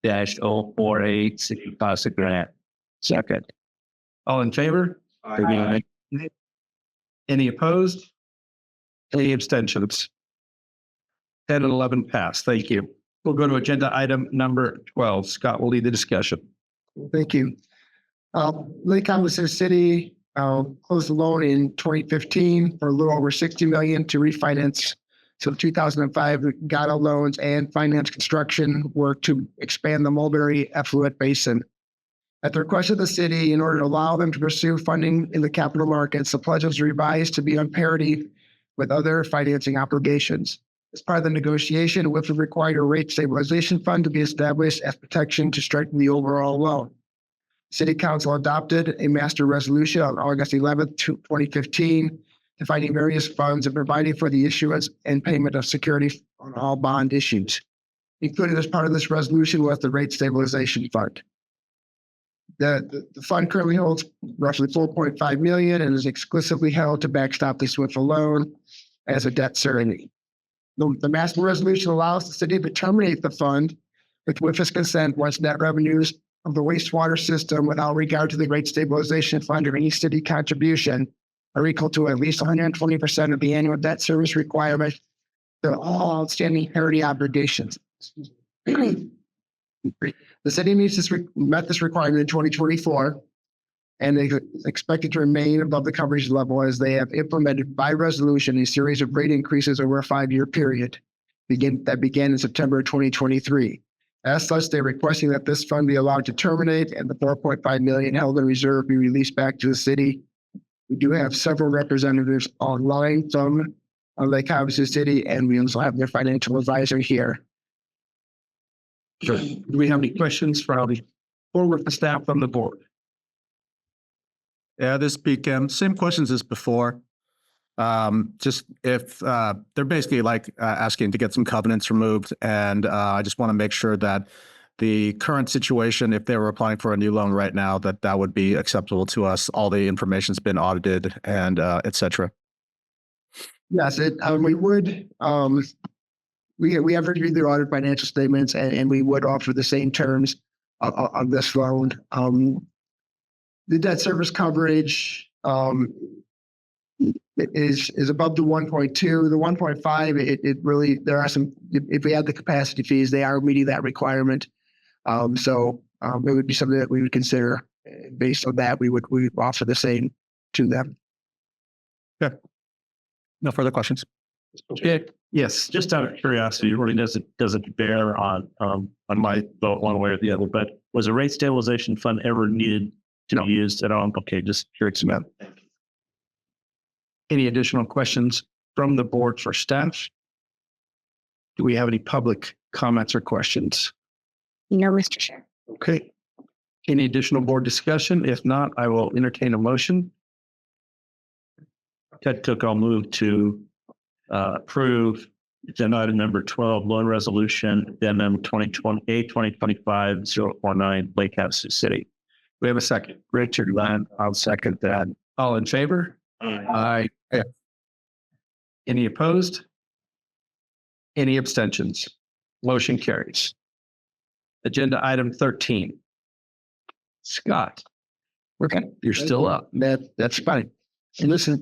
2023-048 grant. Second. All in favor? Any opposed? Any abstentions? 10 and 11 pass. Thank you. We'll go to agenda item number 12. Scott will lead the discussion. Thank you. Lake Havasu City closed the loan in 2015 for a little over 60 million to refinance some 2005 GATA loans and finance construction work to expand the Mulberry Effluent Basin. At the request of the city, in order to allow them to pursue funding in the capital markets, the pledge was revised to be on parity with other financing obligations. As part of the negotiation, WIFA required a rate stabilization fund to be established as protection to strengthen the overall loan. City Council adopted a master resolution on August 11th, 2015, defining various funds and providing for the issuance and payment of security on all bond issues. Included as part of this resolution was the rate stabilization fund. The fund currently holds roughly 4.5 million and is exclusively held to backstop the SWIFA loan as a debt certainty. The master resolution allows the city to terminate the fund with WIFA's consent once net revenues of the wastewater system, without regard to the rate stabilization fund or any city contribution, are equal to at least 120% of the annual debt service requirement to all outstanding parity obligations. The city met this requirement in 2024, and they expected to remain above the coverage level as they have implemented by resolution a series of rate increases over a 5-year period that began in September 2023. As such, they're requesting that this fund be allowed to terminate and the 4.5 million held in reserve be released back to the city. We do have several representatives online from Lake Havasu City, and we also have their financial advisor here. Sure. Do we have any questions from the staff from the board? Yeah, this weekend, same questions as before. Just if they're basically like asking to get some covenants removed, and I just want to make sure that the current situation, if they were applying for a new loan right now, that would be acceptable to us. All the information's been audited and et cetera. Yes, we would. We have reviewed their audit financial statements, and we would offer the same terms on this loan. The debt service coverage is above the 1.2. The 1.5, it really, there are some, if we add the capacity fees, they are meeting that requirement. So it would be something that we would consider. Based on that, we would offer the same to them. Okay. No further questions. Okay. Yes. Just out of curiosity, it really doesn't bear on my vote one way or the other, but was a rate stabilization fund ever needed to be used at all? Okay, just curious about it. Any additional questions from the board for staff? Do we have any public comments or questions? No, Mr. Chair. Okay. Any additional board discussion? If not, I will entertain a motion. Ted Cook, I'll move to approve agenda item number 12, loan resolution, addendum 2025-049, Lake Havasu City. We have a second. Richard Land, I'll second that. All in favor? Aye. Any opposed? Any abstentions? Motion carries. Agenda item 13. Scott, you're still up. That's fine. And this is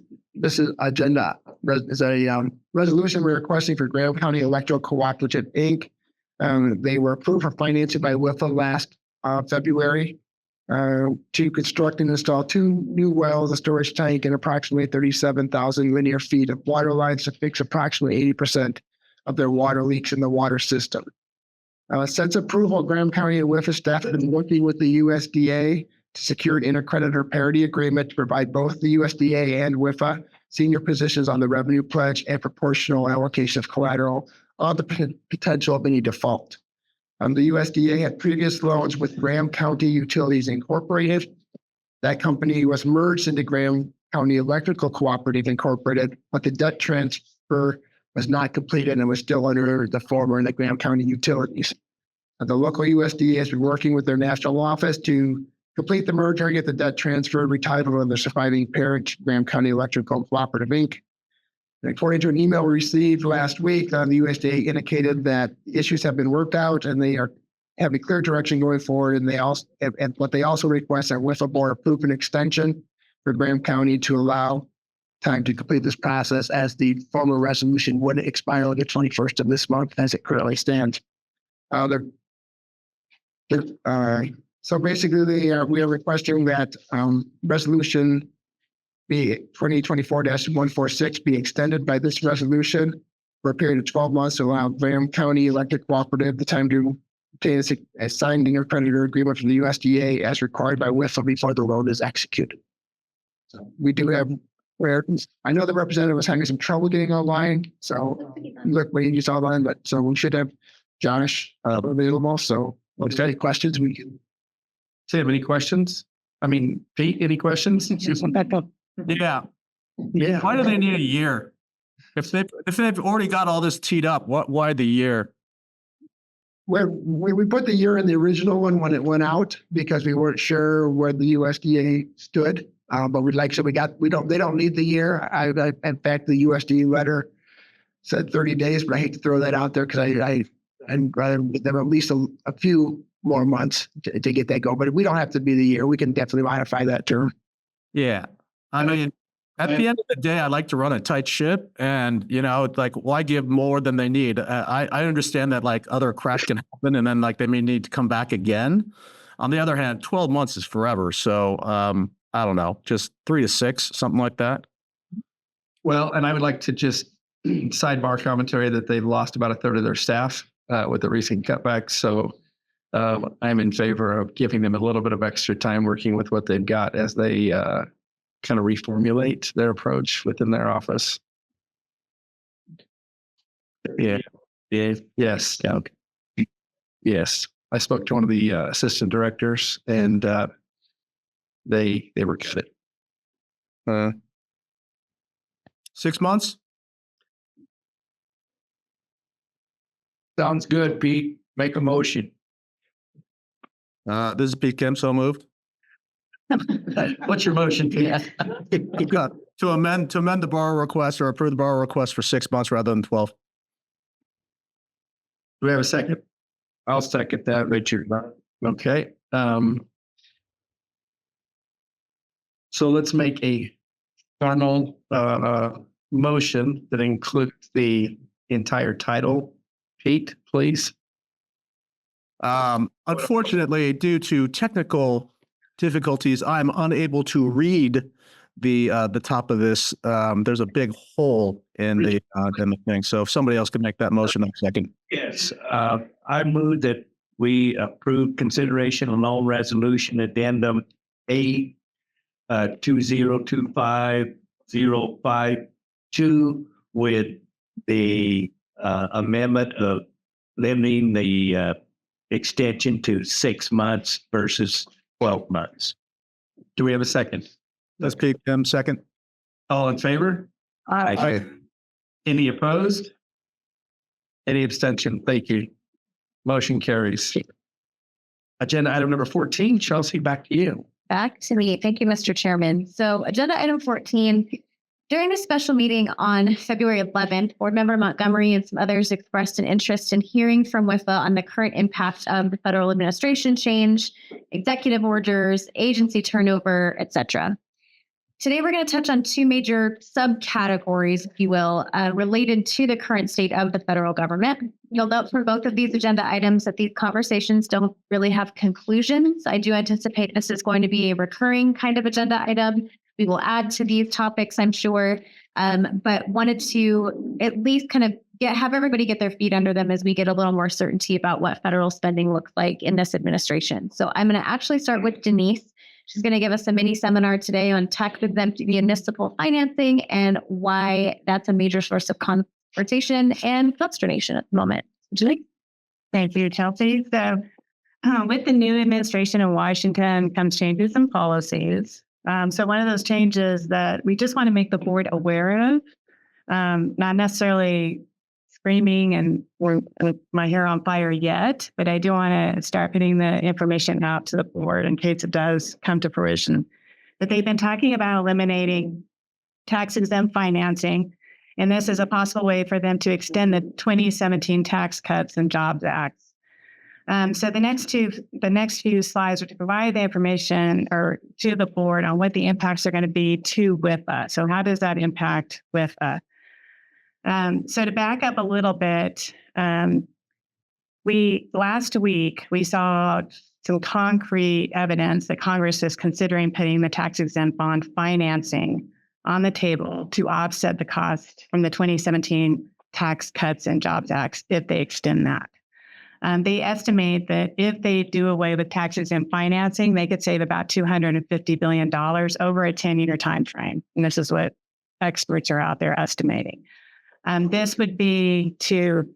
agenda is a resolution we're requesting for Graham County Electrical Cooperative Inc. They were approved for financing by WIFA last February to construct and install 2 new wells, a storage tank, and approximately 37,000 linear feet of water lines to fix approximately 80% of their water leaks in the water system. Since approval, Graham County and WIFA staff have been working with the USDA to secure an intercreditor parity agreement to provide both the USDA and WIFA senior positions on the revenue pledge and proportional allocation of collateral on the potential of any default. The USDA had previous loans with Graham County Utilities Incorporated. That company was merged into Graham County Electrical Cooperative Incorporated, but the debt transfer was not completed and was still under the former the Graham County Utilities. The local USDA has been working with their national office to complete the merger and get the debt transferred, retitled on the surviving parent, Graham County Electrical Cooperative Inc. And according to an email we received last week, the USDA indicated that issues have been worked out and they are have a clear direction going forward. And they also, and what they also request that WIFA board approve an extension for Graham County to allow time to complete this process, as the former resolution would expire on the 21st of this month as it currently stands. So basically, we are requesting that resolution be 2024-146 be extended by this resolution for a period of 12 months to allow Graham County Electric Cooperative the time to obtain a signed intercreditor agreement from the USDA as required by WIFA before the loan is executed. So we do have, where I know the representative was having some trouble getting online, so look, we use online, but so we should have Josh available. So if there's any questions, we can. Tim, any questions? I mean, Pete, any questions? Yeah. Yeah. Why do they need a year? If they've already got all this teed up, why the year? Where we put the year in the original one when it went out because we weren't sure where the USDA stood. But they don't need the year. In fact, the USDA letter said 30 days, but I hate to throw that out there because I'd rather give them at least a few more months to get that going. But we don't have to be the year. We can definitely modify that term. Yeah. I mean, at the end of the day, I like to run a tight ship, and like, why give more than they need? I understand that like other crash can happen, and then like they may need to come back again. On the other hand, 12 months is forever. So I don't know, just 3 to 6, something like that. Well, and I would like to just sidebar commentary that they've lost about a third of their staff with the recent cutbacks. So I'm in favor of giving them a little bit of extra time working with what they've got as they kind of reformulate their approach within their office. Yeah. Yes. Yeah. Okay. Yes. I spoke to one of the assistant directors, and they were good. 6 months? Sounds good, Pete. Make a motion. This is Pete Kim, so moved. What's your motion, Pete? To amend the borrower request or approve the borrower request for 6 months rather than 12. Do we have a second? I'll second that, Richard. Okay. So let's make a formal motion that includes the entire title. Pete, please. Unfortunately, due to technical difficulties, I'm unable to read the top of this. There's a big hole in the thing. So if somebody else could make that motion in a second. Yes, I move that we approve consideration of loan resolution addendum A 2025-052 with the amendment of limiting the extension to 6 months versus 12 months. Do we have a second? That's Pete Kim, second. All in favor? Aye. Any opposed? Any abstention? Thank you. Motion carries. Agenda item number 14, Chelsea, back to you. Back to me. Thank you, Mr. Chairman. So agenda item 14, during a special meeting on February 11th, Board Member Montgomery and some others expressed an interest in hearing from WIFA on the current impact of the federal administration change, executive orders, agency turnover, etc. Today, we're going to touch on two major subcategories, if you will, related to the current state of the federal government. You'll note from both of these agenda items that these conversations don't really have conclusions. I do anticipate this is going to be a recurring kind of agenda item. We will add to these topics, I'm sure, but wanted to at least kind of have everybody get their feet under them as we get a little more certainty about what federal spending looks like in this administration. So I'm going to actually start with Denise. She's going to give us a mini seminar today on tax-exempt municipal financing and why that's a major source of conversation and consternation at the moment. Denise? Thank you, Chelsea. So with the new administration in Washington comes changes in policies. So one of those changes that we just want to make the board aware of, not necessarily screaming and with my hair on fire yet, but I do want to start putting the information out to the board in case it does come to fruition. That they've been talking about eliminating tax-exempt financing, and this is a possible way for them to extend the 2017 Tax Cuts and Jobs Act. So the next few slides are to provide the information or to the board on what the impacts are going to be to WIFA. So how does that impact WIFA? So to back up a little bit, last week we saw some concrete evidence that Congress is considering putting the tax-exempt bond financing on the table to offset the cost from the 2017 Tax Cuts and Jobs Act if they extend that. They estimate that if they do away with tax-exempt financing, they could save about $250 billion over a 10-year time frame. And this is what experts are out there estimating. This would be to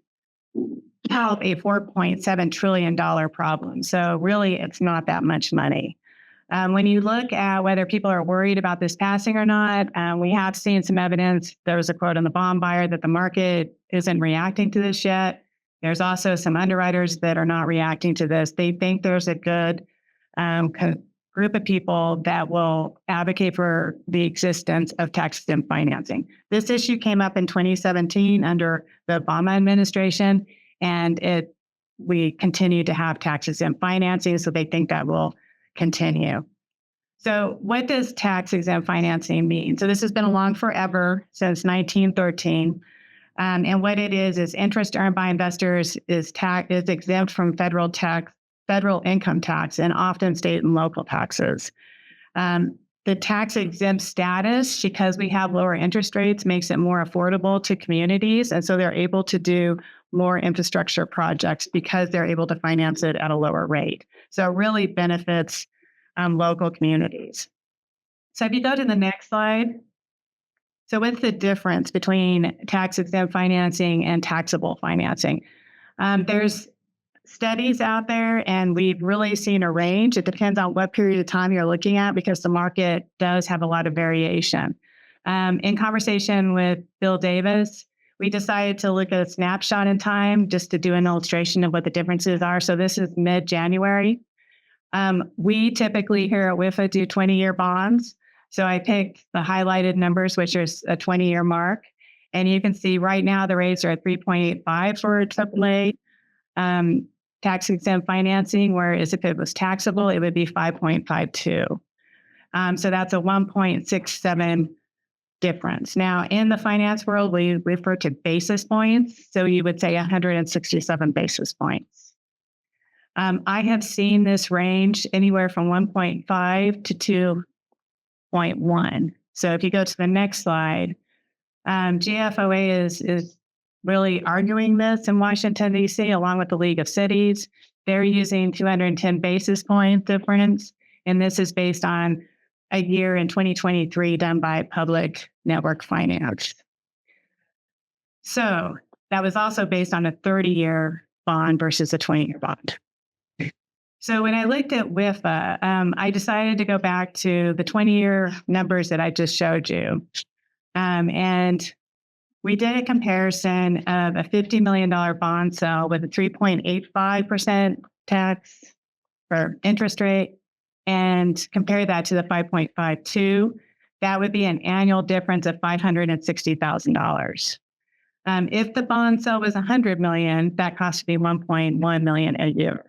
help a $4.7 trillion problem. So really, it's not that much money. When you look at whether people are worried about this passing or not, we have seen some evidence. There was a quote on the bond buyer that the market isn't reacting to this yet. There's also some underwriters that are not reacting to this. They think there's a good group of people that will advocate for the existence of tax-exempt financing. This issue came up in 2017 under the Obama administration, and we continue to have tax-exempt financing, so they think that will continue. So what does tax-exempt financing mean? So this has been along forever, since 1913. And what it is interest earned by investors is exempt from federal income tax, and often state and local taxes. The tax exempt status, because we have lower interest rates, makes it more affordable to communities. And so they're able to do more infrastructure projects because they're able to finance it at a lower rate. So it really benefits local communities. So if you go to the next slide. So what's the difference between tax-exempt financing and taxable financing? There's studies out there, and we've really seen a range. It depends on what period of time you're looking at, because the market does have a lot of variation. In conversation with Bill Davis, we decided to look at a snapshot in time just to do an illustration of what the differences are. So this is mid-January. We typically here at WIFA do 20-year bonds. So I picked the highlighted numbers, which is a 20-year mark. And you can see right now the rates are at 3.85 for AAA tax-exempt financing, whereas if it was taxable, it would be 5.52. So that's a 1.67 difference. Now, in the finance world, we refer to basis points. So you would say 167 basis points. I have seen this range anywhere from 1.5 to 2.1. So if you go to the next slide, GFOA is really arguing this in Washington, D.C., along with the League of Cities. They're using 210 basis point difference, and this is based on a year in 2023 done by Public Network Finance. So that was also based on a 30-year bond versus a 20-year bond. So when I looked at WIFA, I decided to go back to the 20-year numbers that I just showed you. And we did a comparison of a $50 million bond sale with a 3.85% tax or interest rate, and compare that to the 5.52. That would be an annual difference of $560,000. If the bond sale was $100 million, that cost me $1.1 million a year.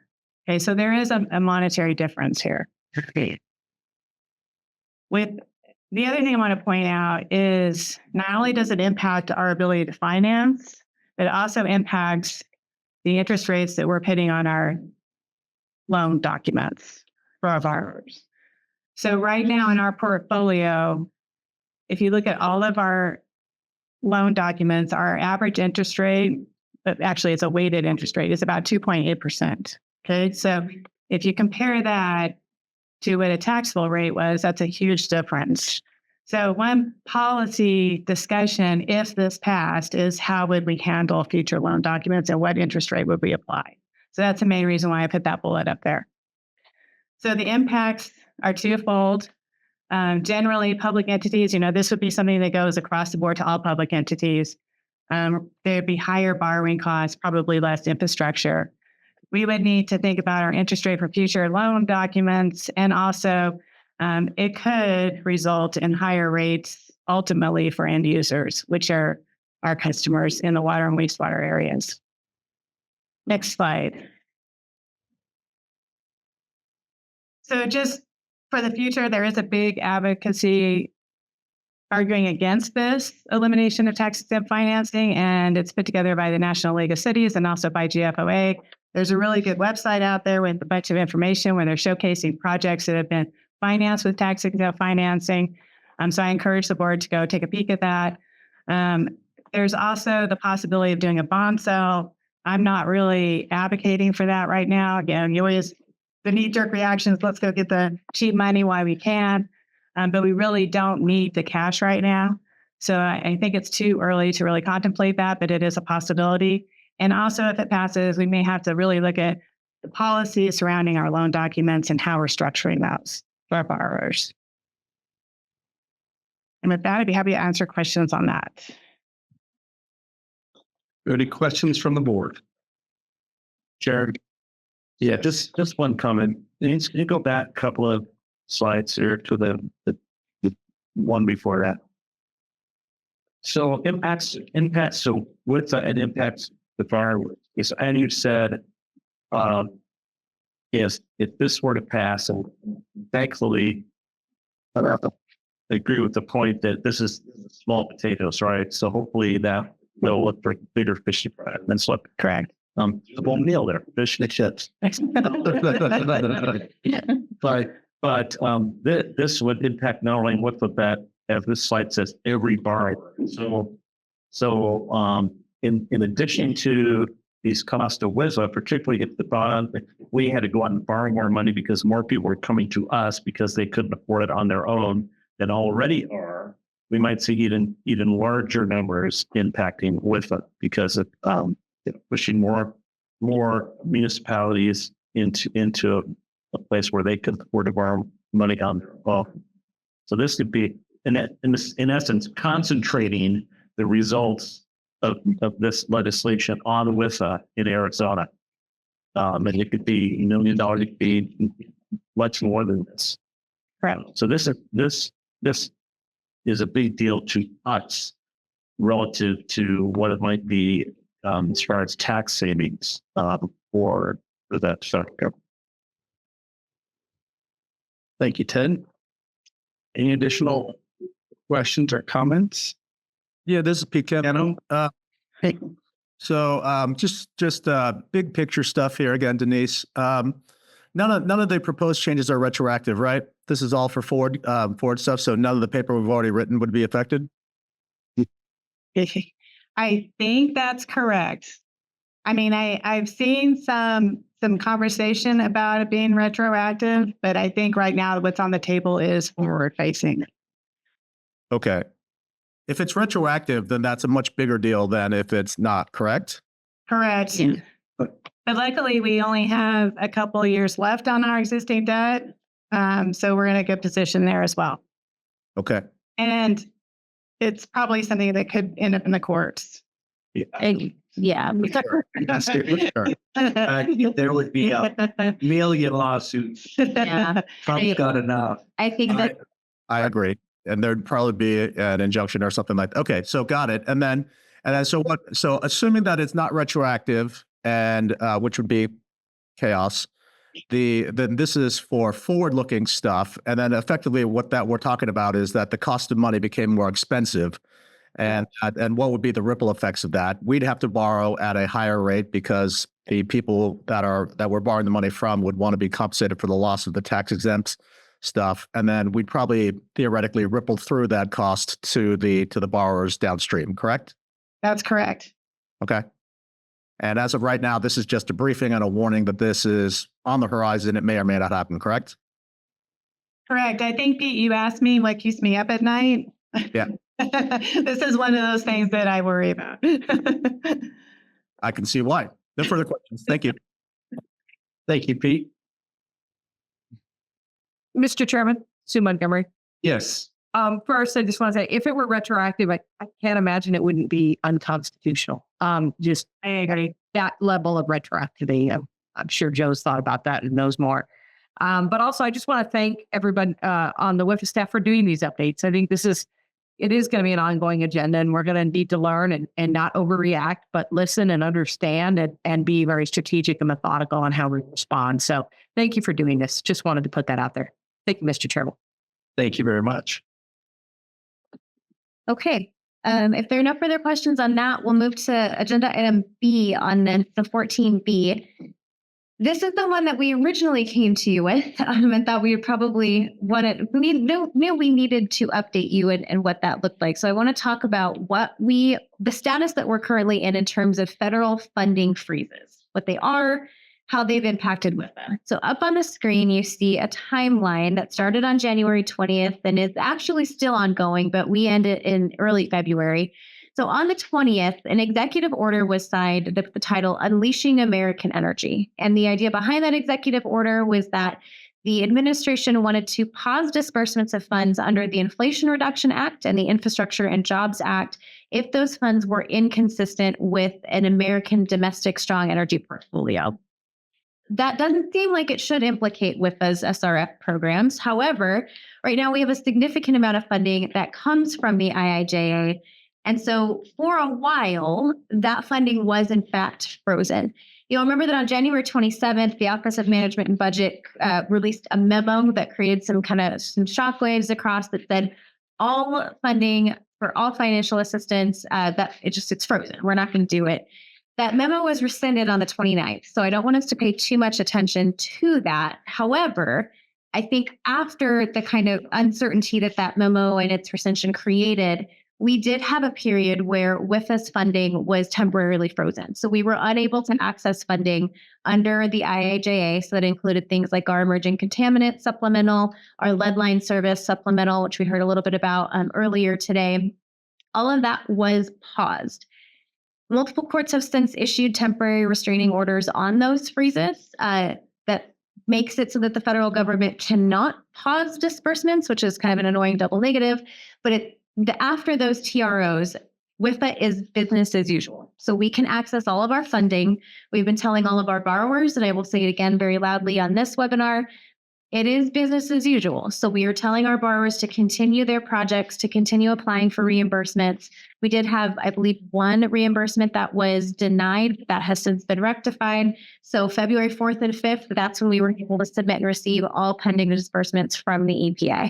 Okay, so there is a monetary difference here. With the other thing I want to point out is not only does it impact our ability to finance, but it also impacts the interest rates that we're putting on our loan documents for our borrowers. So right now in our portfolio, if you look at all of our loan documents, our average interest rate, actually it's a weighted interest rate, is about 2.8%. Okay, so if you compare that to what a taxable rate was, that's a huge difference. So one policy discussion, if this passed, is how would we handle future loan documents and what interest rate would we apply? So that's the main reason why I put that bullet up there. So the impacts are twofold. Generally, public entities, this would be something that goes across the board to all public entities. There'd be higher borrowing costs, probably less infrastructure. We would need to think about our interest rate for future loan documents, and also it could result in higher rates ultimately for end users, which are our customers in the water and wastewater areas. Next slide. So just for the future, there is a big advocacy arguing against this elimination of tax exempt financing, and it's put together by the National League of Cities and also by GFOA. There's a really good website out there with a bunch of information where they're showcasing projects that have been financed with tax exempt financing. So I encourage the board to go take a peek at that. There's also the possibility of doing a bond sale. I'm not really advocating for that right now. Again, the knee-jerk reactions, let's go get the cheap money while we can. But we really don't need the cash right now. So I think it's too early to really contemplate that, but it is a possibility. And also, if it passes, we may have to really look at the policies surrounding our loan documents and how we're structuring those for our borrowers. And with that, I'd be happy to answer questions on that. Any questions from the board? Jared. Yeah, just one comment. Can you go back a couple of slides here to the one before that? So impacts. So with that, it impacts the borrower. And you said, if this were to pass, and thankfully, I agree with the point that this is small potatoes, right? So hopefully that will look for bigger fish than slip. Correct. The whole meal there, fish and chips. But this would impact not only what that, as this slide says, every borrower. So in addition to these costs to WISA, particularly if we had to go out and borrow more money because more people were coming to us because they couldn't afford it on their own than already are, we might see even larger numbers impacting WISA because of pushing more municipalities into a place where they could afford to borrow money on their own. So this could be, in essence, concentrating the results of this legislation on WISA in Arizona. And it could be $1 million, it could be much more than this. Right. So this is a big deal to us relative to what it might be as far as tax savings for that sector. Thank you, Ted. Any additional questions or comments? Yeah, this is Pete Kevin. Hey. So just big picture stuff here again, Denise. None of the proposed changes are retroactive, right? This is all for Ford stuff. So none of the paper we've already written would be affected. I think that's correct. I mean, I've seen some conversation about it being retroactive, but I think right now what's on the table is forward facing. Okay. If it's retroactive, then that's a much bigger deal than if it's not, correct? Correct. Yeah. But luckily, we only have a couple of years left on our existing debt. So we're in a good position there as well. Okay. And it's probably something that could end up in the courts. Yeah. There would be a million lawsuits. Yeah. Trump's got enough. I think that I agree. And there'd probably be an injunction or something like that. Okay, so got it. And then so assuming that it's not retroactive and which would be chaos, then this is for forward-looking stuff. And then effectively what that we're talking about is that the cost of money became more expensive. And what would be the ripple effects of that? We'd have to borrow at a higher rate because the people that we're borrowing the money from would want to be compensated for the loss of the tax exempt stuff. And then we'd probably theoretically ripple through that cost to the borrowers downstream, correct? That's correct. Okay. And as of right now, this is just a briefing and a warning that this is on the horizon. It may or may not happen, correct? Correct. I think, Pete, you asked me what keeps me up at night. Yeah. This is one of those things that I worry about. I can see why. No further questions. Thank you. Thank you, Pete. Mr. Chairman, Sue Montgomery. Yes. First, I just want to say, if it were retroactive, I can't imagine it wouldn't be unconstitutional. Just I agree. that level of retroactivity. I'm sure Joe's thought about that and knows more. But also, I just want to thank everybody on the WIFA staff for doing these updates. I think this is it is going to be an ongoing agenda, and we're going to need to learn and not overreact, but listen and understand and be very strategic and methodical on how we respond. So thank you for doing this. Just wanted to put that out there. Thank you, Mr. Chairman. Thank you very much. Okay. If there are no further questions on that, we'll move to agenda item B on the 14B. This is the one that we originally came to you with and thought we would probably knew we needed to update you and what that looked like. So I want to talk about the status that we're currently in terms of federal funding freezes, what they are, how they've impacted WIFA. So up on the screen, you see a timeline that started on January 20th and is actually still ongoing, but we ended in early February. So on the 20th, an executive order was signed with the title Unleashing American Energy. And the idea behind that executive order was that the administration wanted to pause disbursements of funds under the Inflation Reduction Act and the Infrastructure and Jobs Act if those funds were inconsistent with an American domestic strong energy portfolio. That doesn't seem like it should implicate WIFA's SRF programs. However, right now we have a significant amount of funding that comes from the IIJA. And so for a while, that funding was in fact frozen. You'll remember that on January 27th, the Office of Management and Budget released a memo that created some shockwaves across that said all funding for all financial assistance, it's frozen. We're not going to do it. That memo was rescinded on the 29th. So I don't want us to pay too much attention to that. However, I think after the kind of uncertainty that memo and its rescission created, we did have a period where WIFA's funding was temporarily frozen. So we were unable to access funding under the IIJA. So that included things like our emerging contaminant supplemental, our lead line service supplemental, which we heard a little bit about earlier today. All of that was paused. Multiple courts have since issued temporary restraining orders on those freezes that makes it so that the federal government cannot pause disbursements, which is kind of an annoying double negative. But after those TROs, WIFA is business as usual. So we can access all of our funding. We've been telling all of our borrowers, and I will say it again very loudly on this webinar, it is business as usual. So we are telling our borrowers to continue their projects, to continue applying for reimbursements. We did have, I believe, one reimbursement that was denied that has since been rectified. So February 4th and 5th, that's when we were able to submit and receive all pending disbursements from the EPA.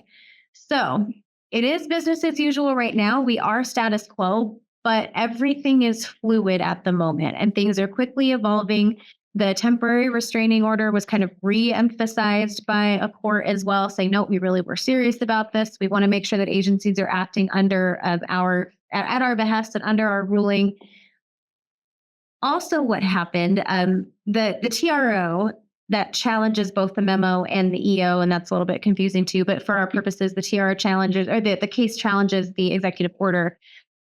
So it is business as usual right now. We are status quo, but everything is fluid at the moment and things are quickly evolving. The temporary restraining order was kind of re-emphasized by a court as well, saying, no, we really were serious about this. We want to make sure that agencies are acting under at our behest and under our ruling. Also, what happened, the TRO that challenges both the memo and the EO, and that's a little bit confusing too, but for our purposes, the TRO challenges, or the case challenges the executive order.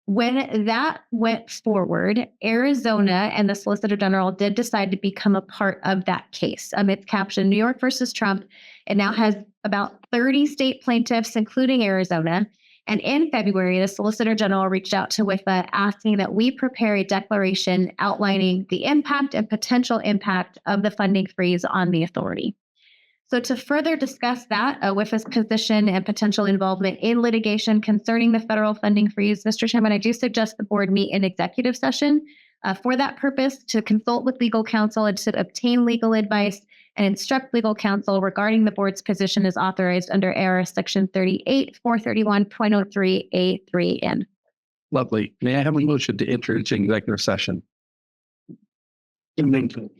When that went forward, Arizona and the Solicitor General did decide to become a part of that case. It's captioned New York versus Trump. It now has about 30 state plaintiffs, including Arizona. And in February, the Solicitor General reached out to WIFA asking that we prepare a declaration outlining the impact and potential impact of the funding freeze on the authority. So to further discuss that, WIFA's position and potential involvement in litigation concerning the federal funding freeze, Mr. Chairman, I do suggest the board meet in executive session for that purpose to consult with legal counsel and to obtain legal advice and instruct legal counsel regarding the board's position as authorized under ARS Section 38-431.03A3N. Lovely. May I have a motion to enter into executive session?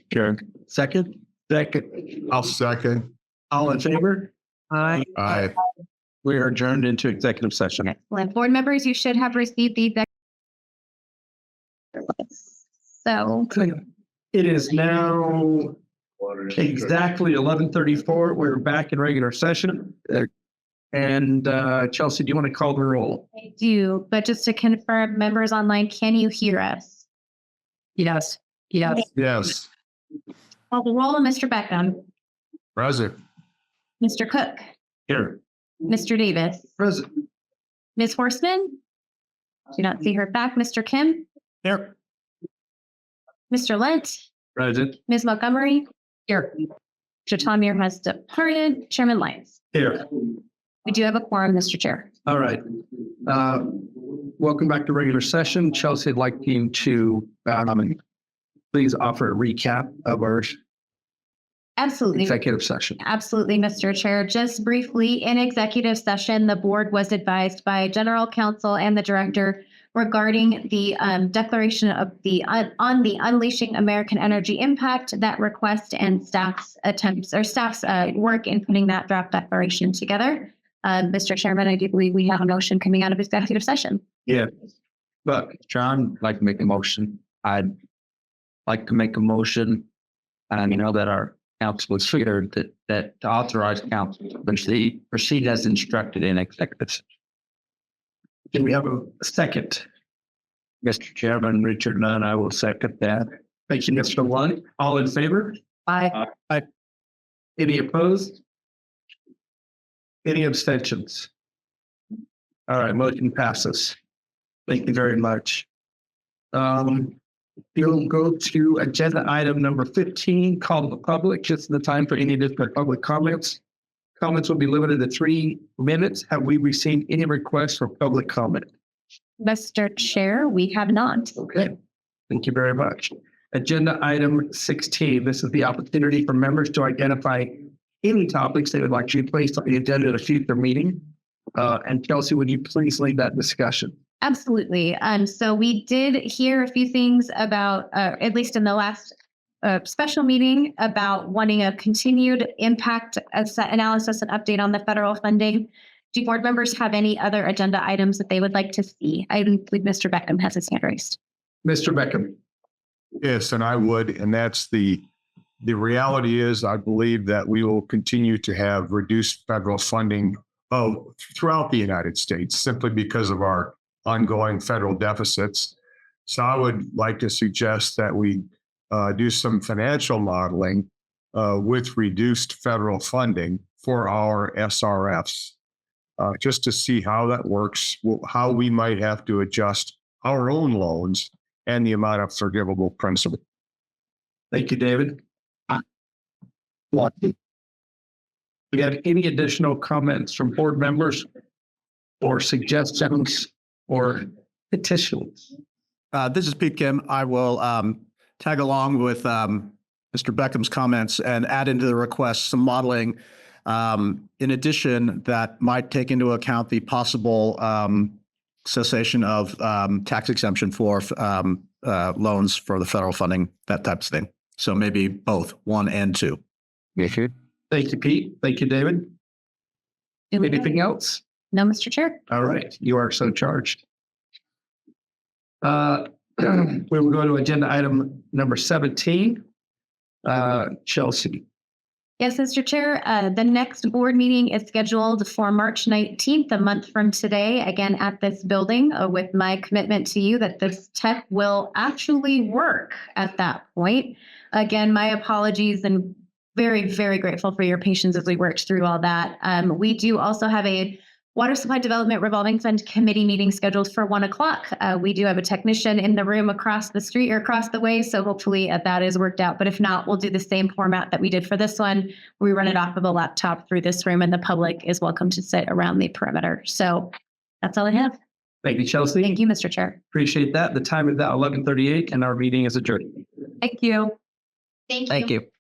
Karen. Second? Second. I'll second. All in favor? Aye. Aye. We are adjourned into executive session. Excellent. Board members, you should have received the So It is now exactly 11:34. We're back in regular session. And Chelsea, do you want to call the roll? I do, but just to confirm, members online, can you hear us? Yes. Yes. Yes. Call the roll, Mr. Beckham, Present. Mr. Cook, Here. Mr. Davis, Present. Ms. Horstman. Do not see her back. Mr. Kim, Here. Mr. Lent, Present. Ms. Montgomery. Here. Mr. Tom Muir has departed. Chairman Lyons. Here. We do have a quorum, Mr. Chair. All right. Welcome back to regular session. Chelsea, I'd like you to please offer a recap of our Absolutely. executive session. Absolutely, Mr. Chair. Just briefly, in executive session, the board was advised by general counsel and the director regarding the declaration of on the Unleashing American Energy Impact, that request and staff's attempts or staff's work in putting that draft declaration together. Mr. Chairman, I do believe we have a motion coming out of executive session. Yeah. But John, I'd like to make a motion. I'd like to make a motion. And I know that our council was here that to authorize council to proceed as instructed in executive session. can we have a second? Mr. Chairman, Richard Nunn, I will second that. Thank you, Mr. Lund. All in favor? Aye. Any opposed? Any abstentions? All right, motion passes. Thank you very much. We'll go to agenda item number 15, call to the public. Just the time for any additional public comments. Comments will be limited to 3 minutes. Have we received any requests for public comment? Mr. Chair, we have not. Okay, thank you very much. Agenda item 16. This is the opportunity for members to identify any topics they would like to be placed on the agenda at a future meeting. And Chelsea, would you please lead that discussion? Absolutely. So we did hear a few things about, at least in the last special meeting, about wanting a continued impact analysis and update on the federal funding. Do board members have any other agenda items that they would like to see? I believe Mr. Beckham has his hand raised. Mr. Beckham. Yes, and I would, and that's the reality is I believe that we will continue to have reduced federal funding throughout the United States simply because of our ongoing federal deficits. So I would like to suggest that we do some financial modeling with reduced federal funding for our SRFs, just to see how that works, how we might have to adjust our own loans and the amount of forgivable principal. Thank you, David. Do we have any additional comments from board members or suggestions or petitions? This is Pete Kim. I will tag along with Mr. Beckham's comments and add into the request some modeling. In addition, that might take into account the possible cessation of tax exemption for loans for the federal funding, that type of thing. So maybe both 1 and 2. Thank you, Pete. Thank you, David. Anything else? No, Mr. Chair. All right, you are so charged. We will go to agenda item number 17. Chelsea. Yes, Mr. Chair, the next board meeting is scheduled for March 19th, a month from today, again at this building, with my commitment to you that this tech will actually work at that point. Again, my apologies and very, very grateful for your patience as we worked through all that. We do also have a Water Supply Development Revolving Fund Committee meeting scheduled for 1 o'clock. We do have a technician in the room across the street or across the way, so hopefully that is worked out. But if not, we'll do the same format that we did for this one. We run it off of a laptop through this room, and the public is welcome to sit around the perimeter. So that's all I have. Thank you, Chelsea. Thank you, Mr. Chair. Appreciate that. The time is now 11:38 and our meeting is adjourned. Thank you. Thank you. Thank you.